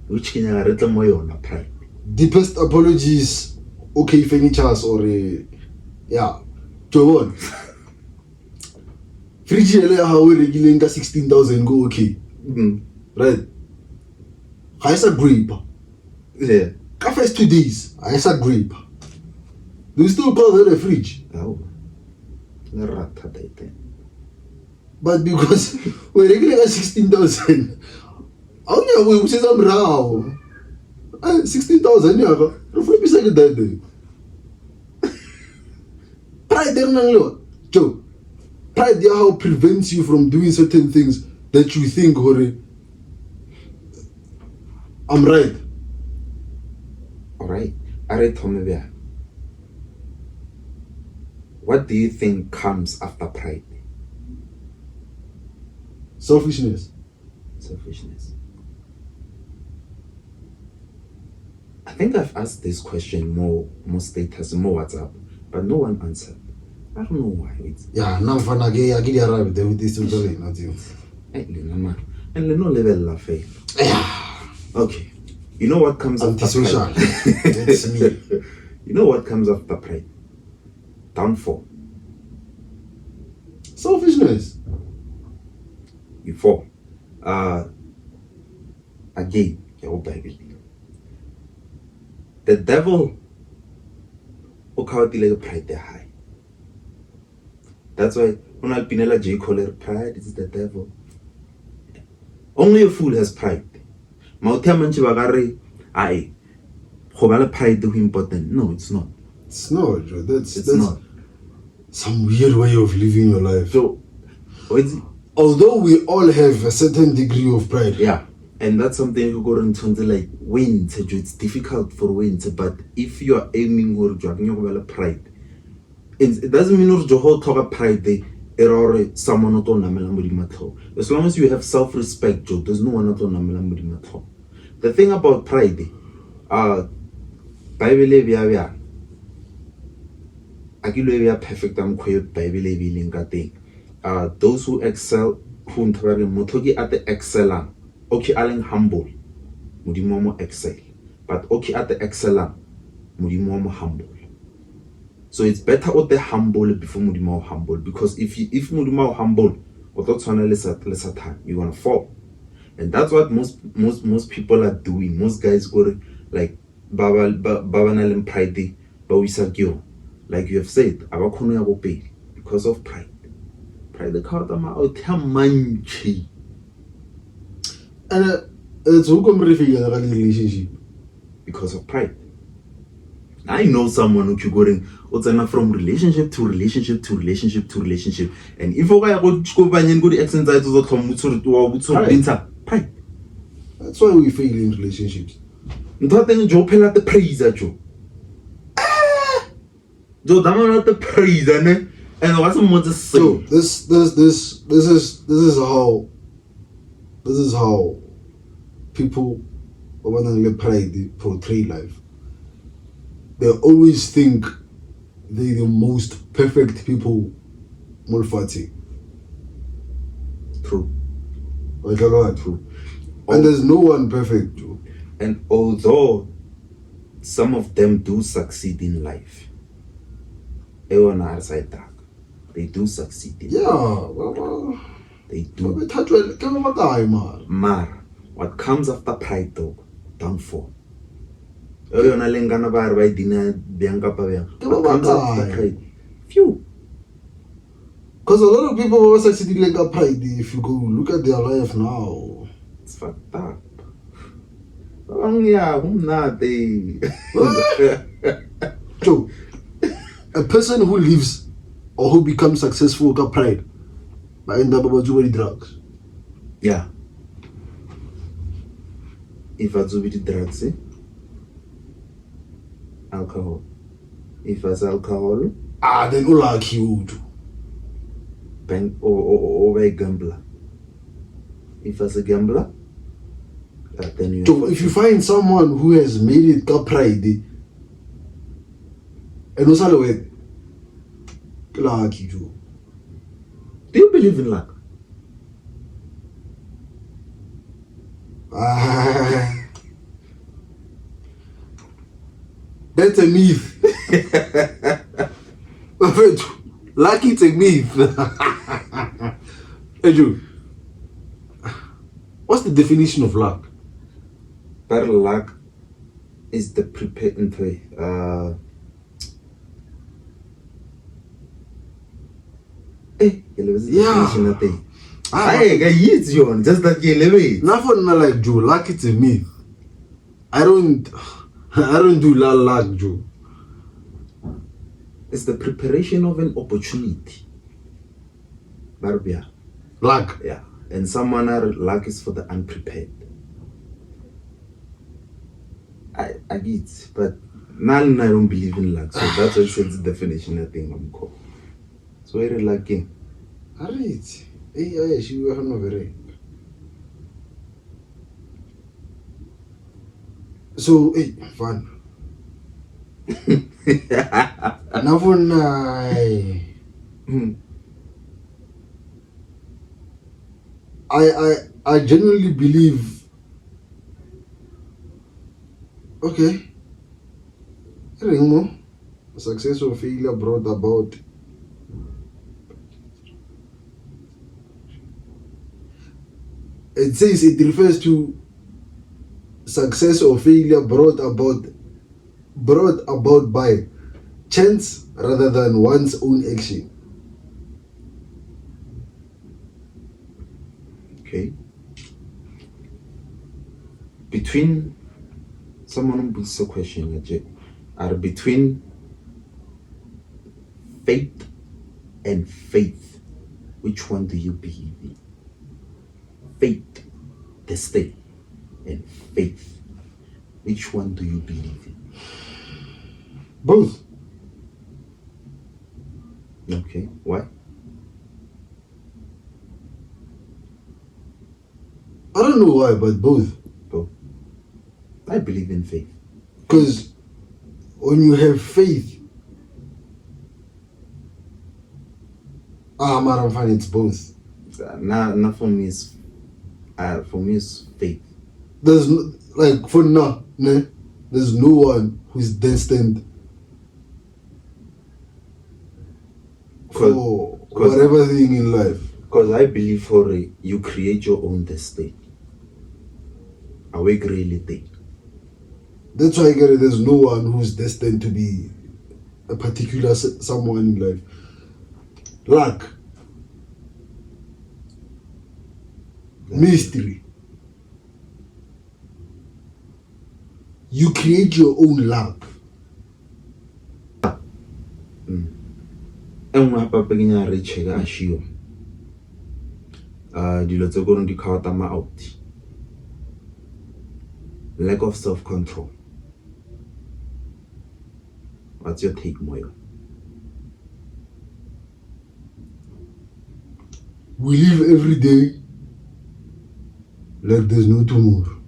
Which can I read more on pride?
Deepest apologies. Okay, furnitures or yeah. Jobon. Fridge le ha o rekileng ka 16,000 go okay. Right. I agree.
Yeah.
Ka first 2 days, I agree. Do you still call that a fridge?
Oh.
But because we're regular 16,000, how do we say some row? 16,000, yeah, reflect beside that day. Pride, Joe. Pride, how prevents you from doing certain things that you think, I'm right.
All right. What do you think comes after pride?
Selfishness.
I think I've asked this question more status, more WhatsApp, but no one answered. I don't know why.
Yeah, now for I get the Arab, they will still not you.
And no level laugh.
Yeah.
Okay. You know what comes after pride?
That's me.
You know what comes after pride? Downfall.
Selfishness.
You fall. Again, your Bible. The devil pride they're high. That's why when Pinella J call it pride, it's the devil. Only a fool has pride. Pride is important. No, it's not.
It's not, Joe. That's
not
some weird way of living your life.
So,
although we all have a certain degree of pride.
Yeah. And that's something you go into like wins. It's difficult for wins, but if you are aiming for pride, it doesn't mean your whole talk of pride someone not on. As long as you have self-respect, Joe, there's no one not on. The thing about pride, Bible perfect those who excel who at the excellang. Okay, Alan humble, Mudimomo excel, but okay at the excellent, Mudimomo humble. So it's better at the humble before Mudimo humble, because if Mudimo humble, or that's one lesser time, you're gonna fall, and that's what most people are doing. Most guys go like Baba Nalim pride, Bawisagyo, like you have said, Abakuno go pay because of pride. Pride the card out manchi.
And it's who come refigure a relationship
because of pride. I know someone who going from relationship to relationship to relationship to relationship, and if I go the accent pride.
That's why we fail in relationships.
Joe pay the praise at you. Joe not the praise and what's the most
so this is how people when they pride portray life. They always think they're the most perfect people. Mulfati.
True.
True. And there's no one perfect, Joe.
And although some of them do succeed in life, they do succeed in life. They do. Mar, what comes after pride though? Downfall. yona lengana ba re ba dina biang kapa biang. Few.
Because a lot of people are succeeding like a pride. If you go look at their life now,
it's fucked up. Yeah, I'm not
Joe, a person who lives or who becomes successful with pride, but end up doing drugs.
Yeah. If I do drugs, alcohol. If it's alcohol,
then all like you do.
Bank or a gambler. If as a gambler, then you.
So if you find someone who has made it pride, and also way, like you do.
Do you believe in luck?
That's a myth. Luck is a myth. Andrew, what's the definition of luck?
That luck is the prepared
yeah.
Just that you elevate.
Nothing like Joe. Luck is a myth. I don't do luck, Joe.
It's the preparation of an opportunity. Barbia.
Luck.
Yeah. And someone luck is for the unprepared. I get, but now I don't believe in luck. So that's why it's the definition I think I'm called. So very lucky.
Alright. Hey, she will have no very. So, hey, fun. Now for I genuinely believe. Okay. Success or failure brought about. It says it refers to success or failure brought about by chance rather than one's own action.
Okay. Between someone who puts a question, are between faith and faith, which one do you believe in? Faith, the state, and faith, which one do you believe in?
Both.
Okay, why?
I don't know why, but both.
Both. I believe in faith.
Because when you have faith, I'm fine, it's both.
Not for me is faith.
There's no, like for now, there's no one who's destined for whatever thing in life.
Because I believe you create your own destiny. Awake reality.
That's why I get it. There's no one who's destined to be a particular someone in life. Luck. Mystery. You create your own luck.
Lack of self-control. What's your take, Moyo?
We live every day like there's no tomorrow.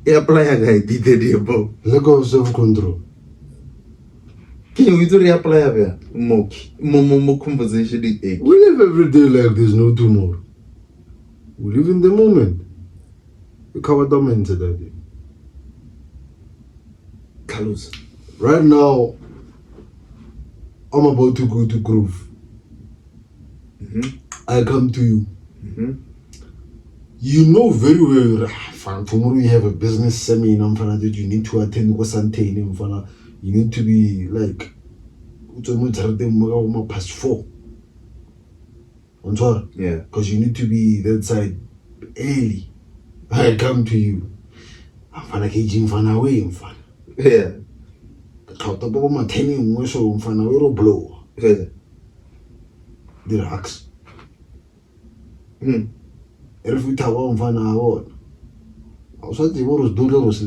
Apply a guy did above.
Lack of self-control.
Can you reapply a more conversation?
We live every day like there's no tomorrow. We live in the moment. We covered them into that day.
Carlos.
Right now, I'm about to go to Grove. I come to you. You know very well, tomorrow you have a business seminar that you need to attend you need to be like past 4.
Yeah.
Because you need to be that side early. I come to you. I'm away.
Yeah.
Blow.
Yeah.
The racks.
Mm.
If we talk about award, I was at the world was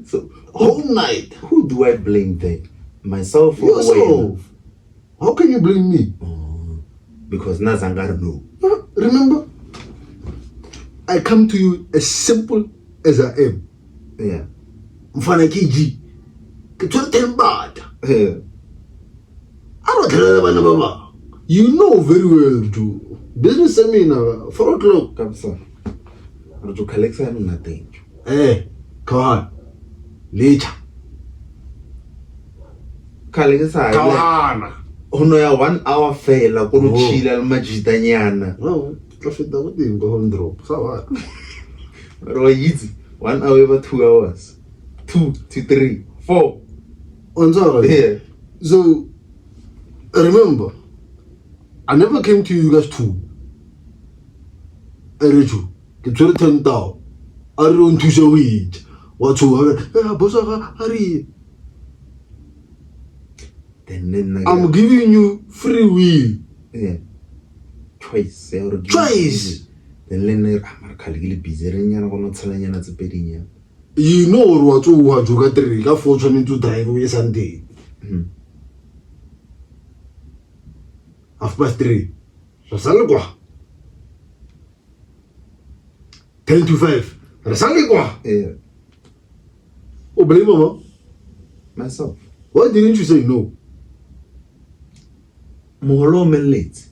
So
whole night.
who do I blame then? Myself or
Yourself. How can you blame me?
Because Nazangara no.
Remember, I come to you as simple as I am.
Yeah.
Mfana kiji. Kitwa bad.
Yeah.
I don't tell you. You know very well, too. Business seminar, 4 o'clock.
Come so. To collect nothing.
Come on. Later.
Kalekisa.
Come on.
Ono ya 1 hour fela kono chila le majitanyana.
No, traffic that would be go drop. So what?
Ro easy. 1 hour over 2 hours. 2 to 3, 4.
On sorry.
Yeah.
So remember, I never came to you guys too. I read you. Get to 10,000. I don't to show it. What to hurry.
Then
I'm giving you free will.
Yeah. Choice.
Choice.
Then Lenner Amarkali busy and one not selling as a bedding.
You know what you got the fortune to drive away Sunday. 3:30. Rasaligwa. 10:05. Rasaligwa.
Yeah.
Oh, blame mama.
Myself.
Why didn't you say no?
More late.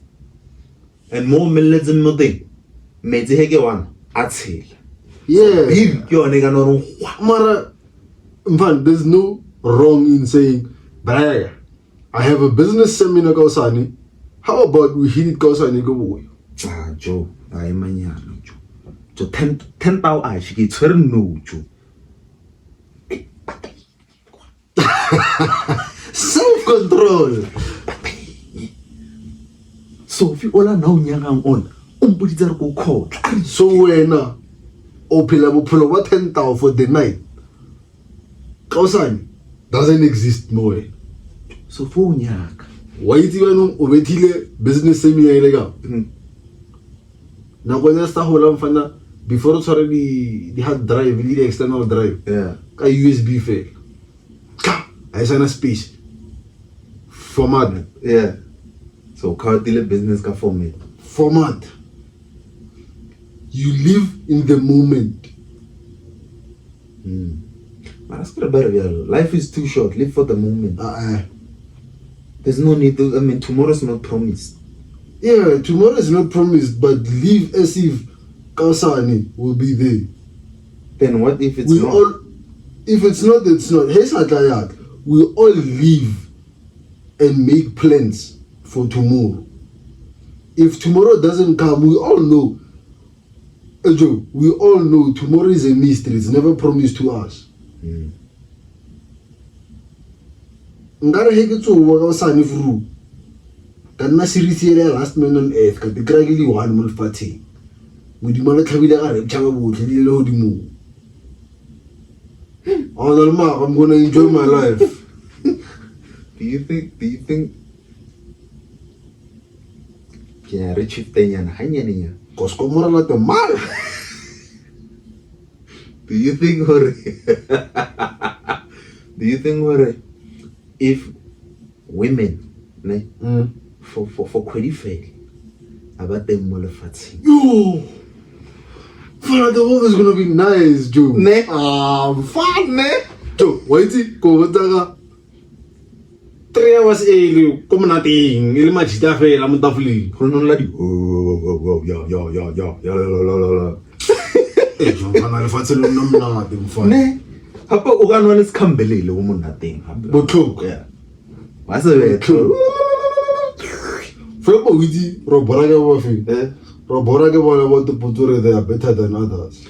And more millets and nothing. Made the hege one. At sale.
Yeah.
Big your nigga no.
Mara, man, there's no wrong in saying, "Brag, I have a business seminar Kausani. How about we hit it Kausani go away?"
Joe, I am a Joe. So 10,000 I should get no Joe.
Self-control.
So if you all are now young on, put it go court.
So when Opila what 10,000 for the night. Kausani doesn't exist more.
So for nyak.
Why is even obetile business seminar illegal? Now when I start holding fana before it's already the hard drive, the external drive.
Yeah.
A USB fail. I send a speech. Format.
Yeah. So can't deal business ka format.
Format. You live in the moment.
But that's good about it. Life is too short. Live for the moment. There's no need to, tomorrow's not promised.
Yeah, tomorrow is not promised, but live as if Kausani will be there.
Then what if it's not?
If it's not, it's not. Here's how tired. We all live and make plans for tomorrow. If tomorrow doesn't come, we all know. Joe, we all know tomorrow is a mystery. It's never promised to us. Ngara heke tso wa ka sane furu. Ka nna series ya last man on earth ka di kragile one mo lefatsheng. Modimo le tlhabile ga re tshaba botle di le hodimo. I'm gonna enjoy my life.
Do you think yeah, rich tenya hanyaniya?
Cause komora la te mal.
Do you think if women for qualify about them mo lefatsheng?
Yo, Father, the world is gonna be nice, Joe.
Ne?
Fun, ne? Joe, wait it, go daga. 3 hours early, come nating, il machita fe la montafli.
Kono la di. Yeah.
Eh, Joe, fana le fatse le nomna de mfana.
Ne? Hapa o ganwa le skambelele o mo nating.
Botlhoko.
Yeah. What's it?
Febo witi robora ke bo fe. Robora ke bona bo te puture they are better than others.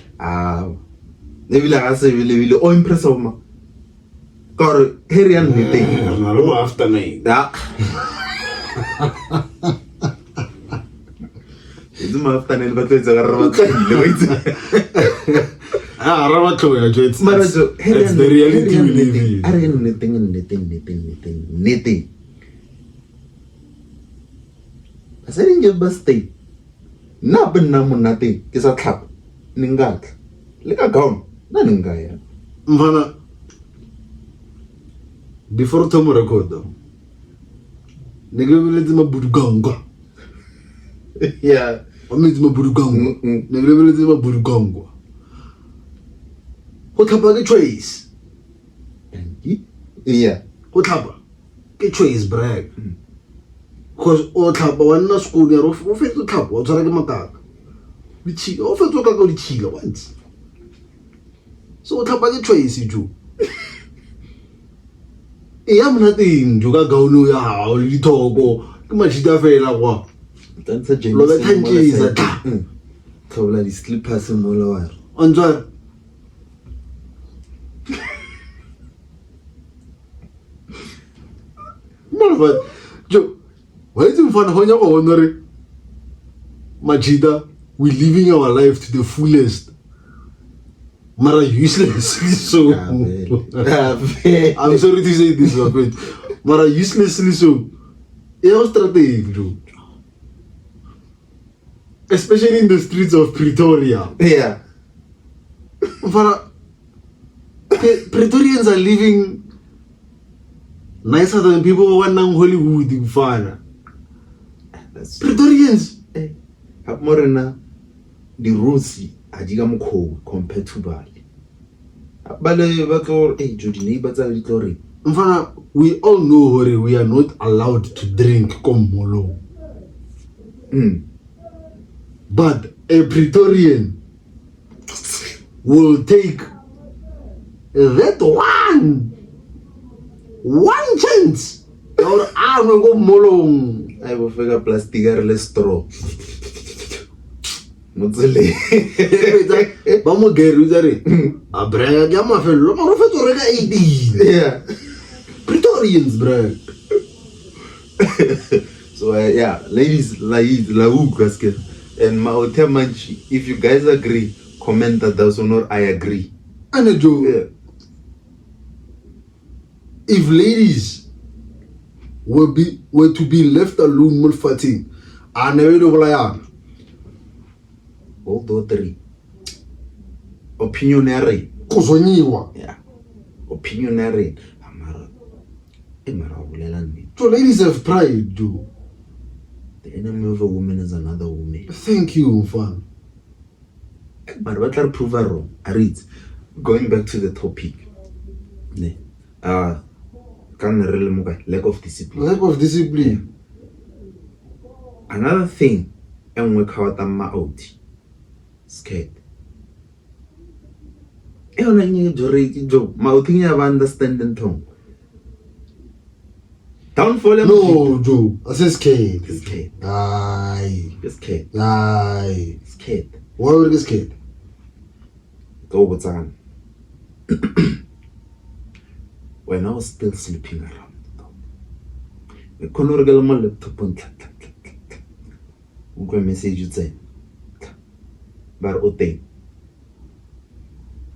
Ebile ga se bile o impress ma. Ka re herian le teng.
Na lo after night.
Ya. It's my after night but it's a robot.
Rabatlo ya jo. It's the reality we live in.
Are netting. I said in your birthday. Na benna monate ke sa tlhapa. Ningatla. Le ka gown. Na ningaya.
Mfana before to record neglebeletse mabuduganga.
Yeah.
Ametse mabuduganga. Neglebeletse mabuduganga. Go tlhapa ke choice.
Yeah.
Go tlhapa ke choice brag. Because o tlhapa wa nna school ya o fetse tlhapa o tshwara ke makaka. Ditshila o fetse o ka ditshila once. So o tlhapa ke choice jo. Ya monateng jo ka gaono ya hao le dithoko ke mashita fela kwa.
Tantsa James.
Lo thankiza.
Tlhola di slippers mo la wa.
Ontswa Malva jo why is it fun honya go honore Majida we living our life to the fullest. Mara uselessly so. I'm sorry to say this, but Mara uselessly so. Yeah, strategy, bro. Especially in the streets of Pretoria.
Yeah.
Pretorians are living nicer than people who want Hollywood in Fana. Pretorians.
Morena the Rusi ajiga mkho compared to Bali. Bale batlo Jodi neighbors are little.
Mfana, we all know we are not allowed to drink komolo. But a Pretorian will take that one chance. Or I will go molong.
I will figure plastic or straw. Motsele.
Ba mo geruzare. A brega ya mafelo ma rofetso reka 18.
Yeah.
Pretorians brag.
So yeah, ladies, gasket. And Manchi, if you guys agree, comment that those or not I agree.
And a joke.
Yeah.
If ladies were to be left alone mulfating, I never know what I am.
Although three. Opinionary.
Kuzonyiwa.
Yeah. Opinionary.
So ladies have pride, Joe.
The enemy of a woman is another woman.
Thank you, fun.
But what I prove wrong? I read. Going back to the topic. Lack of discipline.
Lack of discipline.
Another thing, and we call them out. Scared. I don't need to read job. My opinion of understanding tongue. Downfall.
No, Joe. I said scared.
Scared.
Aye.
Scared.
Aye.
Scared.
Why would you get scared?
Go what's on. When I was still sleeping around, I couldn't get my laptop on. Go message you say, but ote.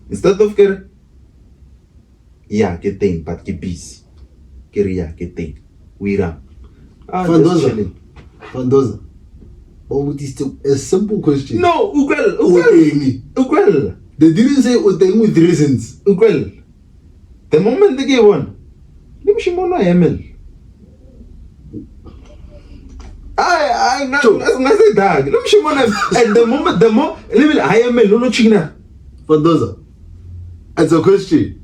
Instead of get, yeah, get thing, but get busy. Get thing. We run.
Fandoza. But with this a simple question.
No, Ukwel.
They didn't say Oteng with reasons.
Ukwel. The moment they gave one, let me show you ML. I say that. Let me show you at the moment, the more, let me IML, no China.
Fandoza. It's a question.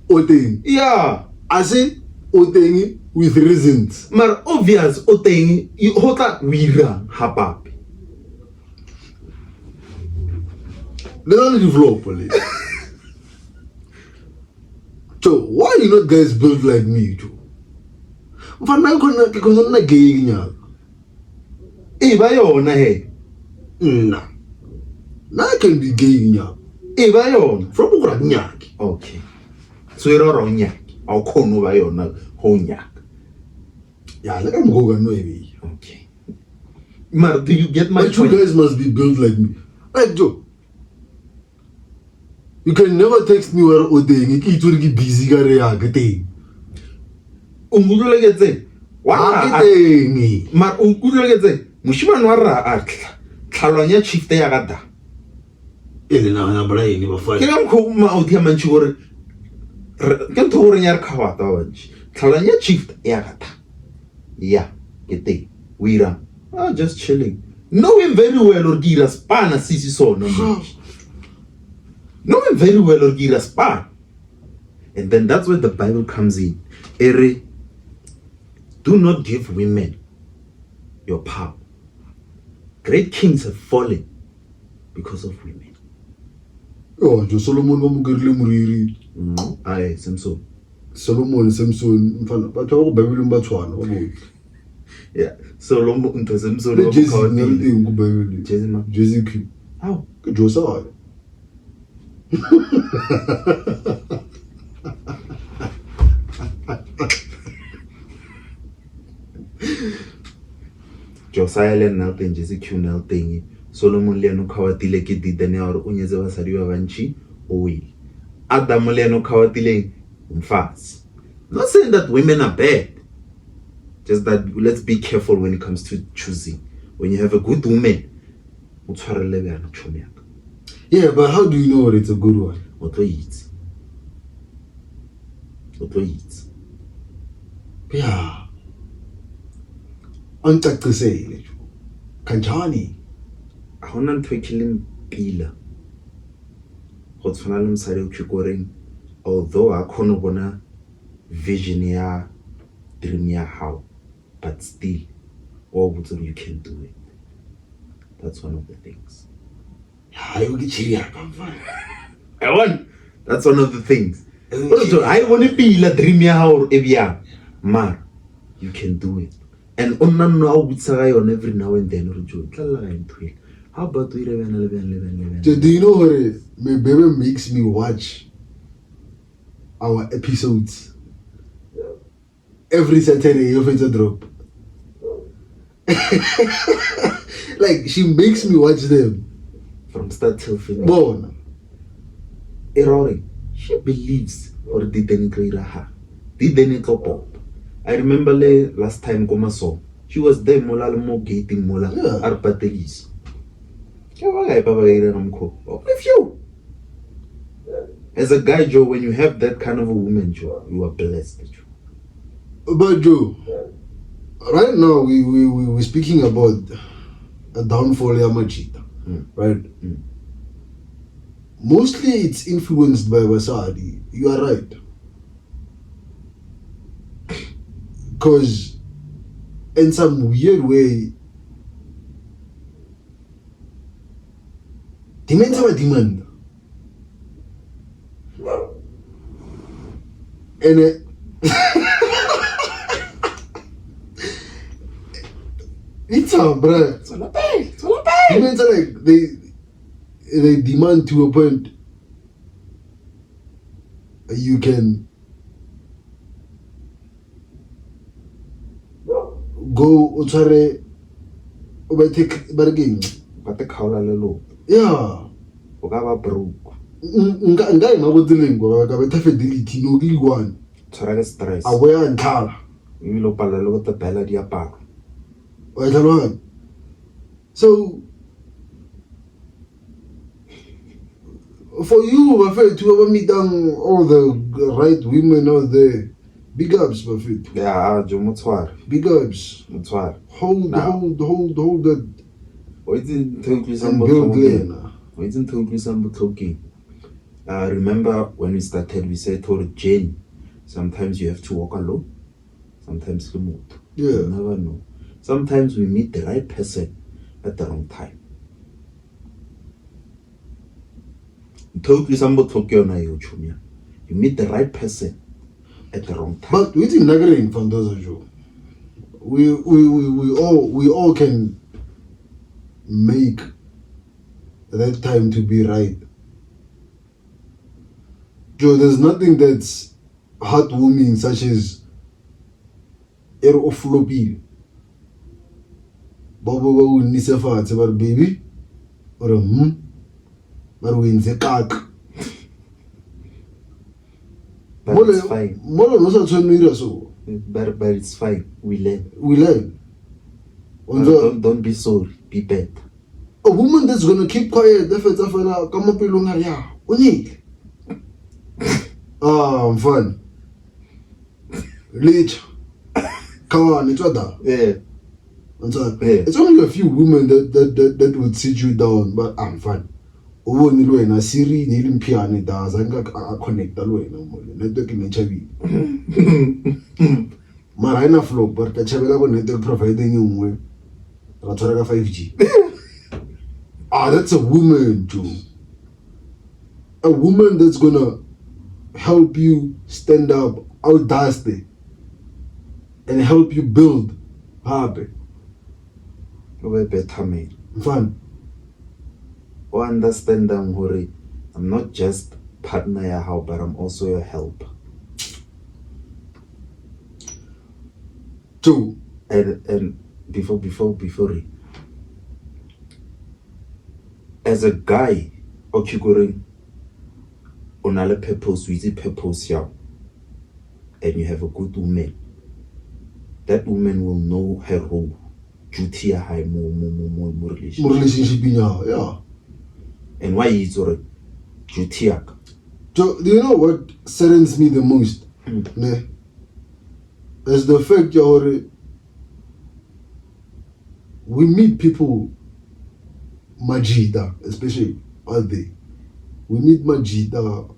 Oteng.
Yeah.
I say Oteng with reasons.
Maar obvious Oteng, you hota wira hapap.
They don't develop police. So why you not guys build like me, Joe?
Eba yona he.
Nah. I can be gay nya.
Eba yona.
From ukura nyaki.
Okay. So you're wrong nyaki. I'll call no by yona ho nyak.
Yeah, like I'm going no way.
Okay. Mar, do you get my
But
point?
you guys must be built like me. Like Joe. You can never text me where odeng. It's already busy gare ya gete.
Ungudule getse.
Wa
Mar ungudule getse. Mushimane wa ra atla. Tlhalwanya chiefte ya gada.
Elena na bra yini ba fa.
Ke ga mkho ma o tia mantshi gore ke ntho gore nya re khawata wa ntshi. Tlhalwanya chiefte ya gada. Yeah, gete. Wira. Just chilling. Knowing very well or gira spana sisi so no. Knowing very well or gira span. And then that's where the Bible comes in. Ere, do not give women your power. Great kings have fallen because of women.
Oh, jo Solomon ba mo gerile moriri.
Aye, Samson.
Solomon, Samson, mfana batho ba go Bible ba tshwana ba bo.
Yeah, Solomon into Samson.
Jesse Q.
How?
Ke Josiah.
Josiah le nna teng, Jesse Q nna teng. Solomon le eno khawatile ke didane ya gore o nyetse basadi ba bantši o wele. Adam le eno khawatile umfazi. Not saying that women are bad. Just that let's be careful when it comes to choosing. When you have a good woman,
yeah, but how do you know it's a good one?
What do you eat?
Yeah. Antakusele. Kanchani.
I want to kill him pila. Go tshwana le mosadi o tshikoring, although I can't bona vision ya dream ya how, but still you can do it. That's one of the things. That's one of the things. I want to be la dream ya how ebia mar you can do it. And on every now and then how about we
do you know what my baby makes me watch our episodes every Saturday if it's a drop? Like she makes me watch them
from start till finish.
Born.
She believes or didn't her. Didn't pop. I remember last time Komaso. She was there mola mo gating mola arpatelis. With you. As a guy, Joe, when you have that kind of a woman, Joe, you are blessed, Joe.
But Joe, right now we're speaking about a downfall Yamachita, right? Mostly it's influenced by Vasadi. You are right. Because in some weird way, demand. And it's a bruh. It's all about. Demons are like they demand to a point you can go utshware o ba take bargain
ba te khaola lelo
yeah
o ka ba broke
nka ema go tseleng go ka beta fidelity no ke one
tshwara ke stress
a boya ntlhala
e lo pala le go te bela di aparo
o tlhaloganya. So for you Bafet, to meet down all the right women out there, big ups Bafet.
Yeah, jo motsware.
Big ups.
Motsware.
Hold that.
Wait until you talking. Remember when we started, we said to Jane, sometimes you have to walk alone, sometimes remote.
Yeah.
You never know. Sometimes we meet the right person at the wrong time. You meet the right person at the wrong time.
But we didn't agree from those of you. We all can make that time to be right. Joe, there's nothing that's heartwarming such as ero o flopile. Babo ba o nnise fatshe ba re baby or ba re o entse kaka.
But it's fine.
Molo no sa tshwanela so.
But it's fine. We learn. Don't be sorry. Be better.
A woman that's gonna keep quiet if it's a fella come up along her ya. Onye. I'm fun. Late. Come on, it's other.
Yeah.
It's only a few women that would sit you down, but I'm fine. Oh, ni lwena Siri ni limpiane da zanga connecta lwena mo network ni chavi. Mara ina flow but ka chabela ko network provider ngwe. Ra tshwara ka 5G. That's a woman too. A woman that's gonna help you stand up, audacity, and help you build happy.
We're better man.
Fun.
Or understand them, Hori. I'm not just partner ya how, but I'm also your helper.
Two.
And before as a guy, occurring on a purpose, with purpose ya, and you have a good woman, that woman will know her role, duty high more
relationship yeah.
And why is it duty?
So do you know what saddens me the most? Ne? Is the fact that we meet people Majida, especially out there. We meet Majida,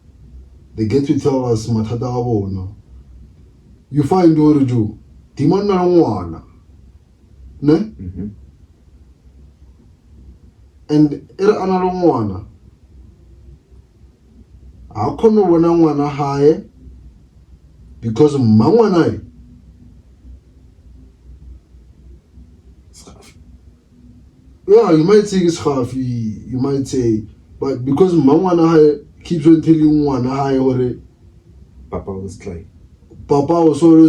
they get to tell us Matada Awona. You find Oriju, Timana Wana. Ne?
Mm-hmm.
And era analongwana. Akono wana high because mangwana. Yeah, you might say it's half, you might say, but because mangwana high keeps on telling one high or
Papa was like
Papa was solo.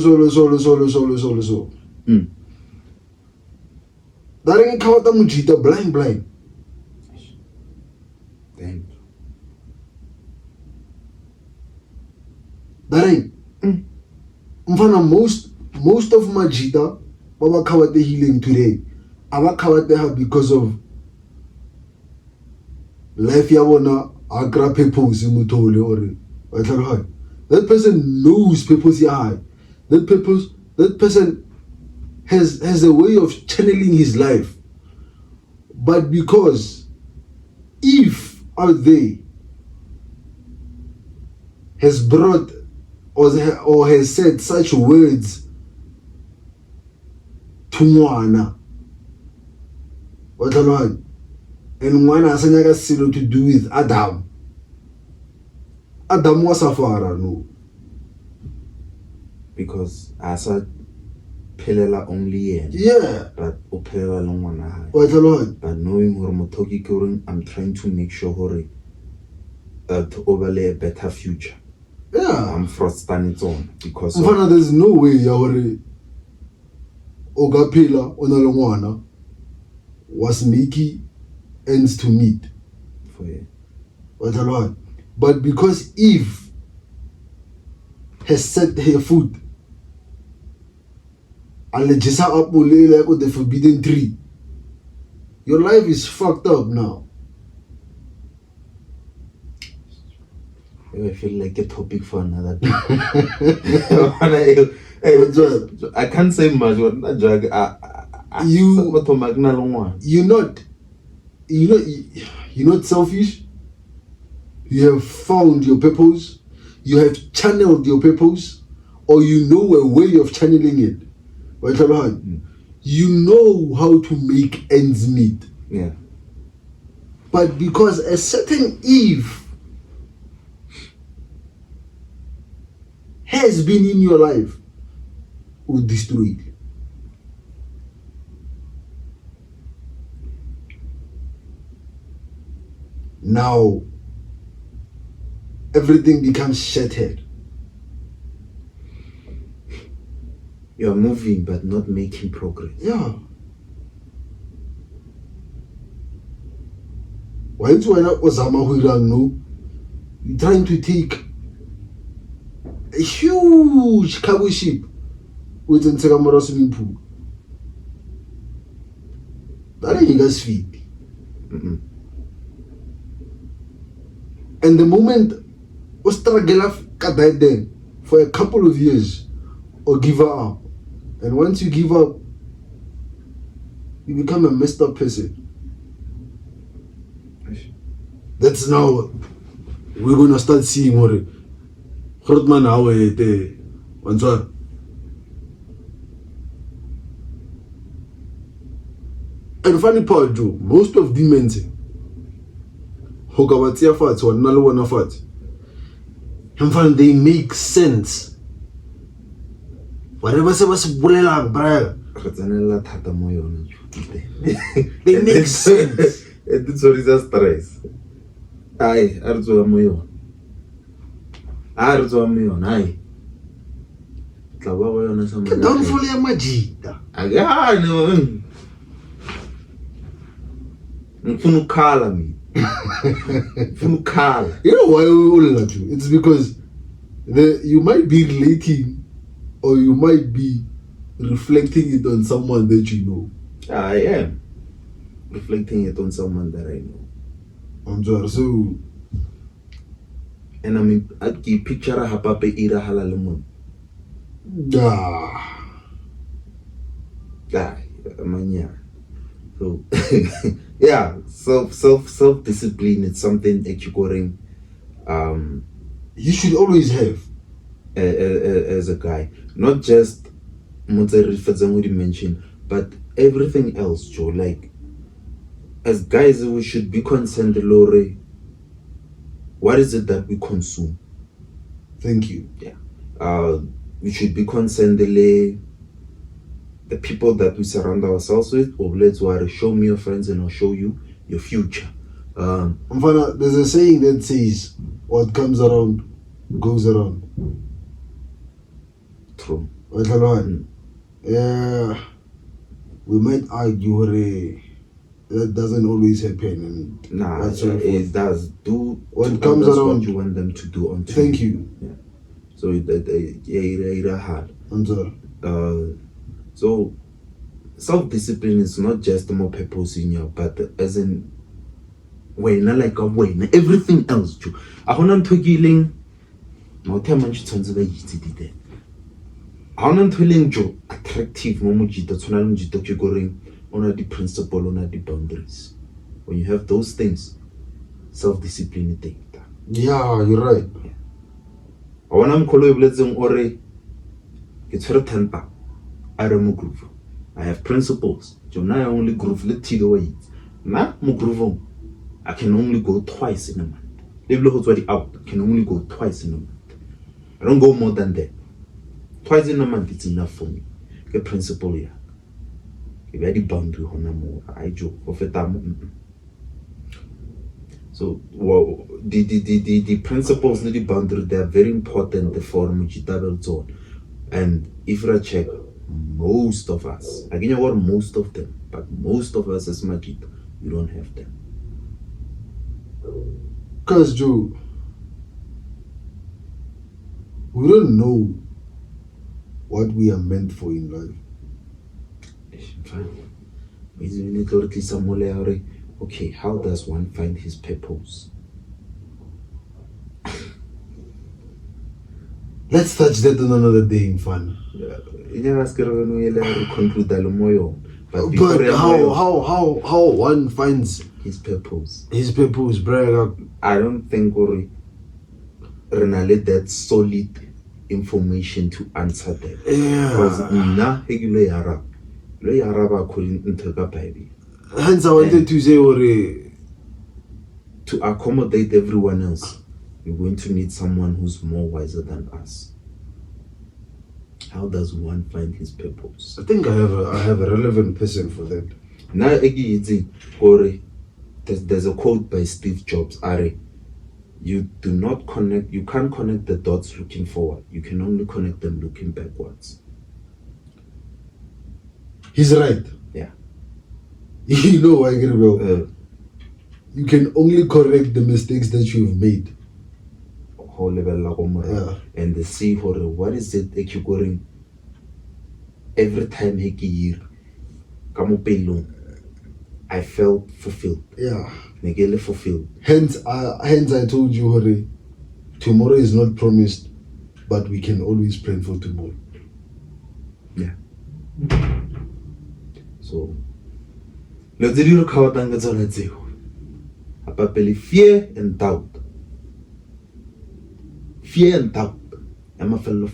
That ain't count the mujita blind.
Damn.
That ain't. Mfana most of Majida, Baba covered the healing today. Aba covered her because of life yawona agra purpose imutole or that person knows purpose high. That person has a way of channeling his life. But because if out there has brought or has said such words to Mwana, and Mwana has nothing to do with Adam. Adam was a father, no.
Because asa pelela only
yeah,
but opela long one high.
But
knowing Hormotoki Kurin, I'm trying to make sure to overlay a better future.
Yeah,
I'm frosting its own because
there's no way Yahore Ogapela Onalongwana was making ends to meet
for you.
But because Eve has set her foot and Legisa Apule like with the forbidden tree, your life is fucked up now.
I feel like a topic for another day. I can't say much.
You're not selfish. You have found your purpose. You have channeled your purpose, or you know a way of channeling it. You know how to make ends meet.
Yeah.
But because a certain Eve has been in your life, will destroy it. now everything becomes shattered.
You are moving but not making progress.
Yeah. Why is when no? You're trying to take a huge cargo ship with a swimming pool. That ain't guys feet. And the moment we struggle then for a couple of years or give up. And once you give up, you become a messed up person. That's now we're gonna start seeing more. Grootman how it once. And funny part, Joe, most of demons Hokawatia fats or Nalawana fats. And fun they make sense. Whatever se was bulela bra. They make sense.
It's what is stress. Aye, arzo moyo. Arzo moyo, aye. Tlawa yona sama.
Don't follow your magita.
Aga no. Mfunukala me. Mfunukala.
You know why we all love you? It's because you might be relating or you might be reflecting it on someone that you know.
I am reflecting it on someone that I know.
So,
and I mean, I keep picture a hapape ira halalemon. Mania. So, yeah, self discipline is something that you
should always have
as a guy, not just Mozart mentioned, but everything else, Joe. Like, as guys, we should be concerned, Lore. What is it that we consume?
Thank you.
Yeah. We should be concerned, the people that we surround ourselves with, or let's show me your friends and I'll show you your future.
There's a saying that says, what comes around goes around.
True.
Yeah, we might argue that doesn't always happen. And
it does. Do
what comes around
what you want them to do.
Thank you.
Yeah. So it's hard. So self-discipline is not just more purpose in you, but as in when like a way everything else too. I want to killing no time much turns away there. I want to telling you attractive momujita tunalunjito kigoring on the principle on the boundaries. When you have those things, self-discipline take that.
Yeah, you're right.
Yeah. I want to call you blessing or it's her temper. I groove. I have principles. So now I only groove let it away. Now groove. I can only go twice in a month. Level out. I can only go twice in a month. I don't go more than that. Twice in a month it's enough for me. The principle here. If I the boundary on more, I joke of a time. So the principles the boundary they are very important for Mujitable zone. And if you check most of us, again you want most of them, but most of us as Majid, we don't have them.
Because Joe, we don't know what we are meant for in life.
Okay, how does one find his purpose?
Let's touch that on another day in fun. But how one finds
his purpose?
His purpose, bro.
I don't think Renale that solid information to answer that.
Yeah.
Because
hence I wanted to say
to accommodate everyone else, you're going to need someone who's more wiser than us. How does one find his purpose?
I think I have a relevant person for that.
Now there's a quote by Steve Jobs, Ari. You can't connect the dots looking forward. You can only connect them looking backwards.
He's right.
Yeah.
You know why, Gabriel? You can only correct the mistakes that you've made.
Yeah. And the see what is it equivalent every time I felt fulfilled.
Yeah.
Fulfilled.
Hence I told you, Hore, tomorrow is not promised, but we can always plan for tomorrow.
Yeah. So let's do fear and doubt. Fear and doubt. I'm a fellow.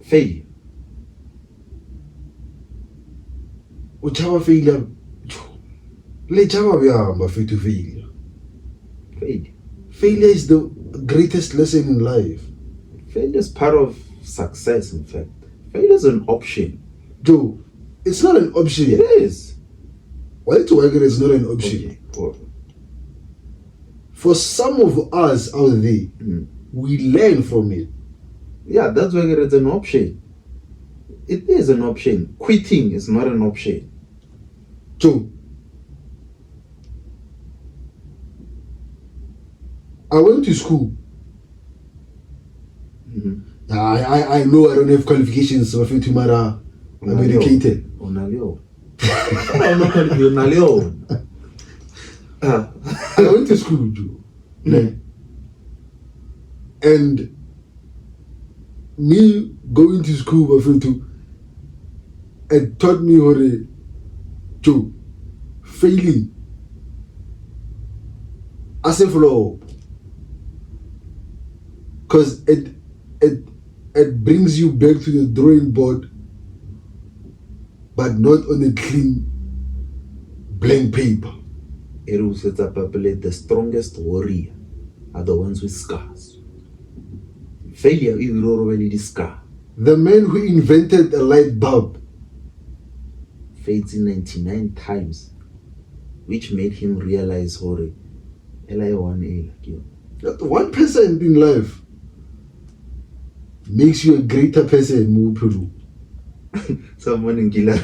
Failure.
Uchaba failure. Le chaba bya to failure. Failure is the greatest lesson in life.
Failure is part of success, in fact. Failure is an option.
Joe, it's not an option.
It is.
Why to argue it's not an option?
Okay.
For some of us out there, we learn from it.
Yeah, that's why it's an option. It is an option. Quitting is not an option.
Joe, I went to school. I know I don't have qualifications, so I feel tomorrow I'm educated. I went to school, Joe. And me going to school, it taught me how to failing as a flaw, because it brings you back to the drawing board, but not on a clean blank paper.
It will set up the strongest warrior are the ones with scars. Failure is already the scar.
The man who invented a light bulb
failed 99 times, which made him realize that
1% in life makes you a greater person.
Someone in Gila.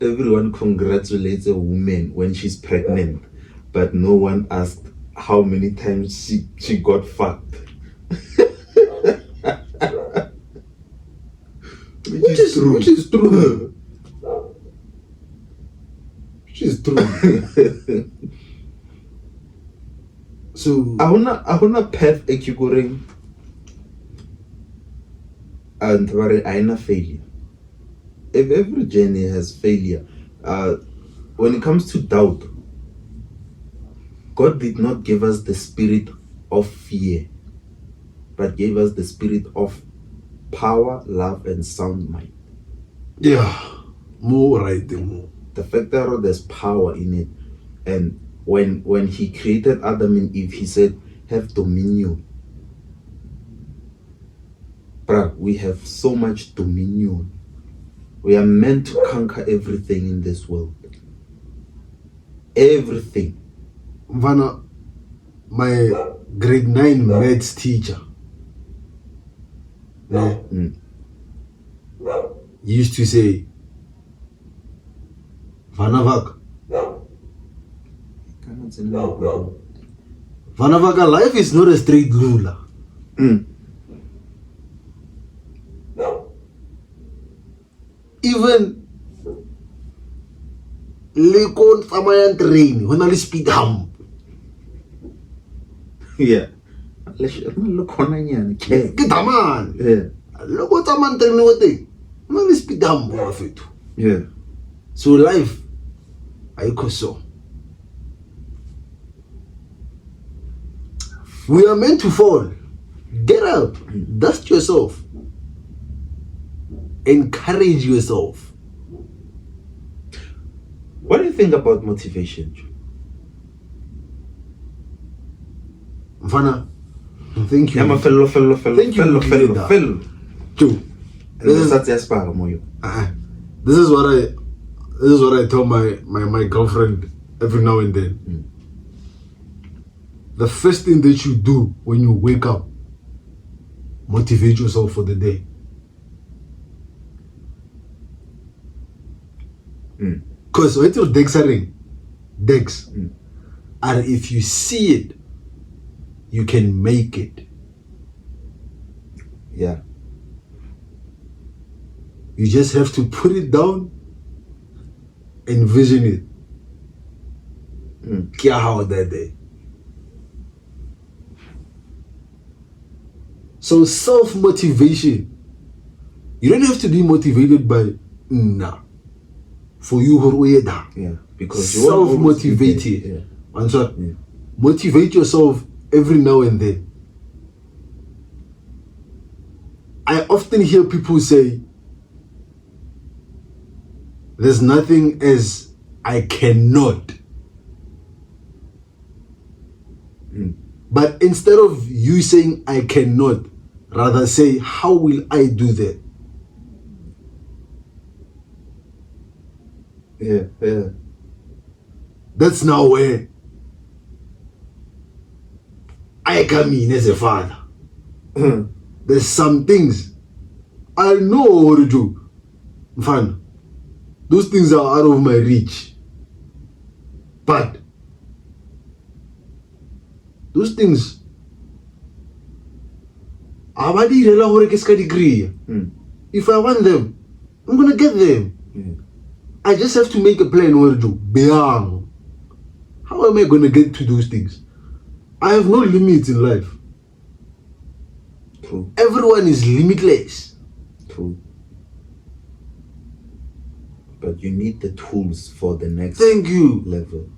Everyone congratulates a woman when she's pregnant, but no one asked how many times she got fucked. Which is true.
Which is true. So
I wanna path equigoring and I failure. If every journey has failure, when it comes to doubt, God did not give us the spirit of fear, but gave us the spirit of power, love, and sound mind.
Yeah, more right than more.
The fact that there's power in it, and when He created Adam and Eve, He said, "Have dominion." Bruh, we have so much dominion. We are meant to conquer everything in this world. Everything.
Vana, my grade 9 maths teacher used to say, Vanavaka, life is not a straight ruler. Even Lekon Samayan train, when I speed hump.
Yeah. Look on yan.
Get a man.
Yeah.
Look what a man train what they. No speed hump of it.
Yeah.
So life, I so. We are meant to fall. Get up. Dust yourself. Encourage yourself.
What do you think about motivation?
Mfana, Thank you.
Yeah, fellow.
Thank you, leader. Joe, this is what I tell my girlfriend every now and then. The first thing that you do when you wake up, motivate yourself for the day. Because when your decks are and if you see it, you can make it.
Yeah.
You just have to put it down, envision it. Kia how that day. So self-motivation, you don't have to be motivated by for you that.
Yeah, because you
self-motivated.
Yeah.
Motivate yourself every now and then. I often hear people say, there's nothing as I cannot. But instead of you saying I cannot, rather say, how will I do that?
Yeah.
That's now where I come in as a father. There's some things I know what to do. Fine. Those things are out of my reach. But those things degree. If I want them, I'm gonna get them. I just have to make a plan what to do. How am I gonna get to those things? I have no limits in life.
True.
Everyone is limitless.
True. But you need the tools for the next level.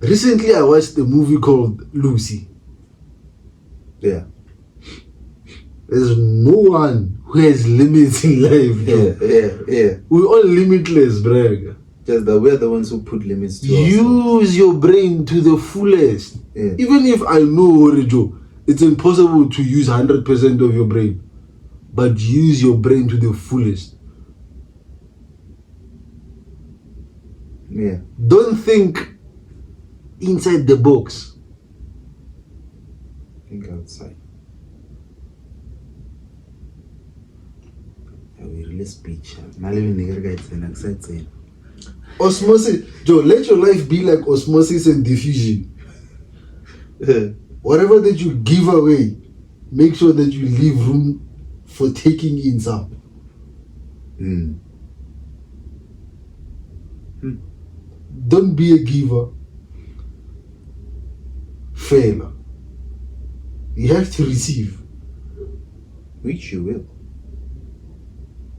Recently I watched a movie called Lucy.
Yeah.
There's no one who has limits in life.
Yeah.
We're all limitless, brag.
Just that we're the ones who put limits to
Use your brain to the fullest.
Yeah.
Even if I know, Joe, it's impossible to use 100% of your brain. But use your brain to the fullest.
Yeah.
Don't think inside the box.
Think outside. We release speech.
Osmosis. Joe, let your life be like osmosis and diffusion. Whatever that you give away, make sure that you leave room for taking in some. Don't be a giver. Failure. You have to receive.
Which you will.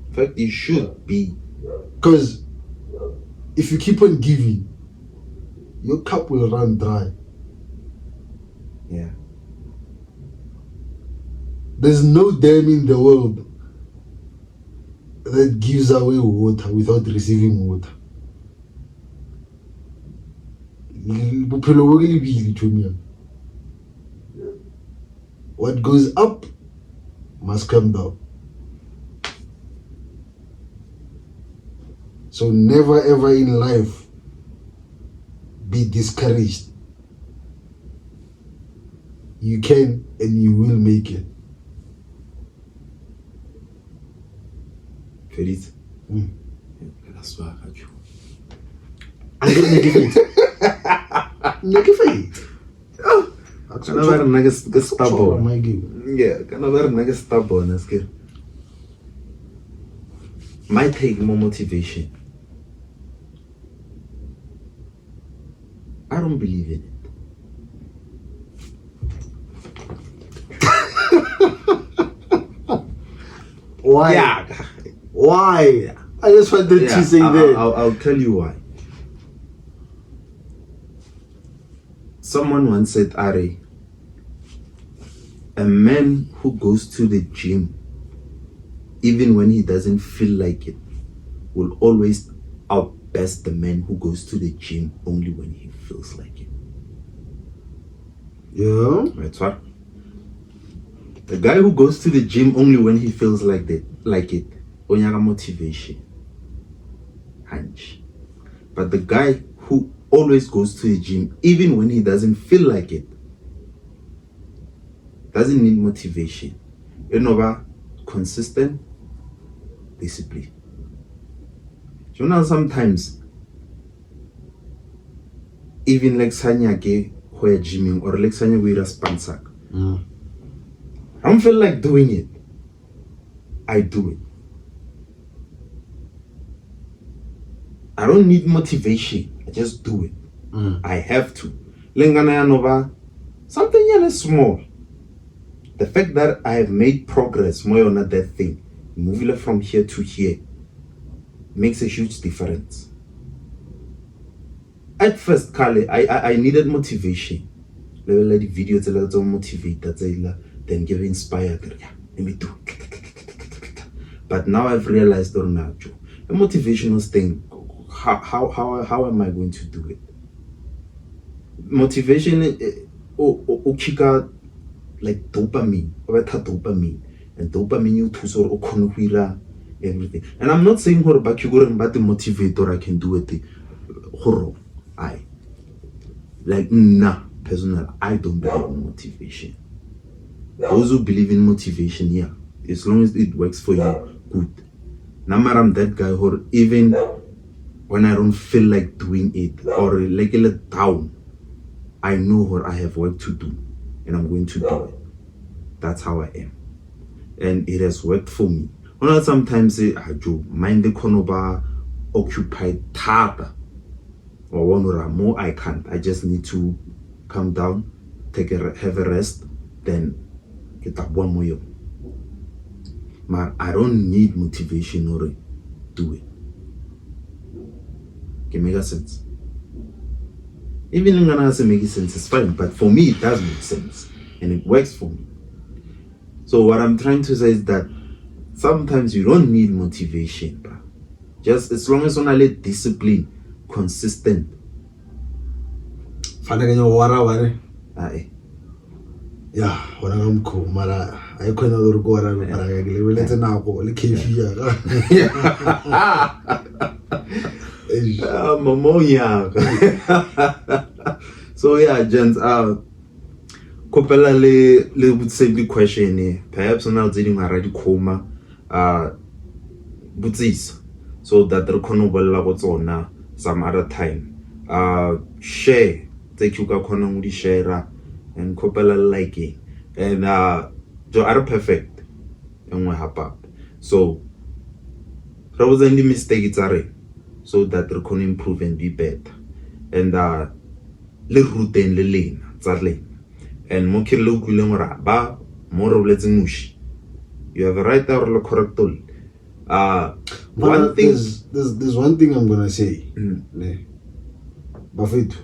In fact, you should be.
Because if you keep on giving, your cup will run dry.
Yeah.
There's no dam in the world that gives away water without receiving water. What goes up must come down. So never ever in life be discouraged. You can and you will make it.
Feliz.
That's why I got you. I'm gonna make it. Make it. Oh,
Can I wear a stubborn?
Yeah,
can I wear a stubborn? Might take more motivation. I don't believe in it.
Why?
Yeah.
Why? I just wanted to say that.
I'll tell you why. Someone once said, Ari, a man who goes to the gym, even when he doesn't feel like it, will always outbest the man who goes to the gym only when he feels like it.
Yeah.
That's what. The guy who goes to the gym only when he feels like it, onyaka motivation. Hunch. But the guy who always goes to the gym, even when he doesn't feel like it, doesn't need motivation. You know about consistent discipline. You know, sometimes even like Sanya ke who gymming or like Sanya we sponsor. I don't feel like doing it. I do it. I don't need motivation. I just do it. I have to. Lengana yanova something small. The fact that I have made progress more on that thing, moving from here to here, makes a huge difference. At first, Kale, I needed motivation. Level the videos that motivate that then get inspired. Yeah, let me do. But now I've realized, Ornacho, a motivational thing. How am I going to do it? Motivation, ukika like dopamine, and dopamine you to sort of conquer everything. And I'm not saying horror, but you go and but the motivator I can do it. Horror, personal. I don't believe in motivation. Those who believe in motivation, yeah, as long as it works for you, good. Now, I'm that guy who even when I don't feel like doing it or like a little down, I know what I have work to do and I'm going to do it. That's how I am. And it has worked for me. Well, sometimes I do mind the konoba occupied tata or one or more I can't. I just need to calm down, have a rest, then get up one more year. Man, I don't need motivation or do it. Can make sense? Even in Ghana doesn't make sense, it's fine, but for me it does make sense and it works for me. So what I'm trying to say is that sometimes you don't need motivation, bro. Just as long as you let discipline, consistent.
Yeah, when I'm cool, Mara, I couldn't go around, but I let an apple, the
So yeah, gents, Kopela le would say the question, perhaps now dealing already coma, butzis, so that the conobella what's on now some other time. Share, take you got conong share and Kopela liking, and jo are perfect, and we hop up. So, there was any mistake it's are so that they can improve and be better. And le route and le lane, exactly. And mokile ukulengora ba more let's mush. You have a right or the correct all. One thing
there's one thing I'm gonna say. Bafit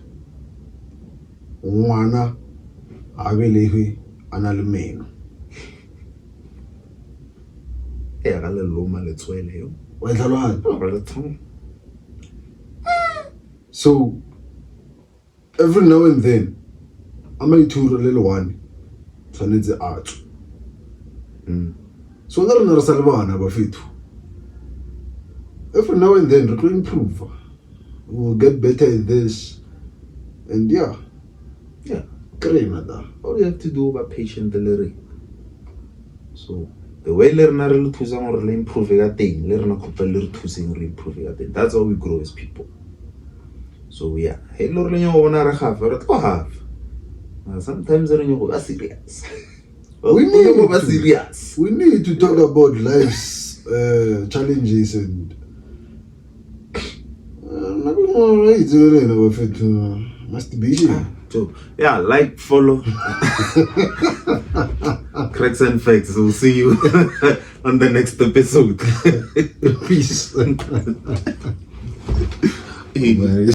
Wana Abelehi Analemeno. So every now and then I may tour a little one so needs the art. So another Salvana Bafit. Every now and then we will improve. We'll get better at this. And yeah.
All you have to do about patient delivery. So the way learner to or improve that thing, learner to improve that thing. That's how we grow as people. So yeah, hey Lord, you wanna have. Sometimes you're serious.
We need to talk about life's challenges and masturbation.
So yeah, like, follow. Cracks and facts. We'll see you on the next episode.
Peace.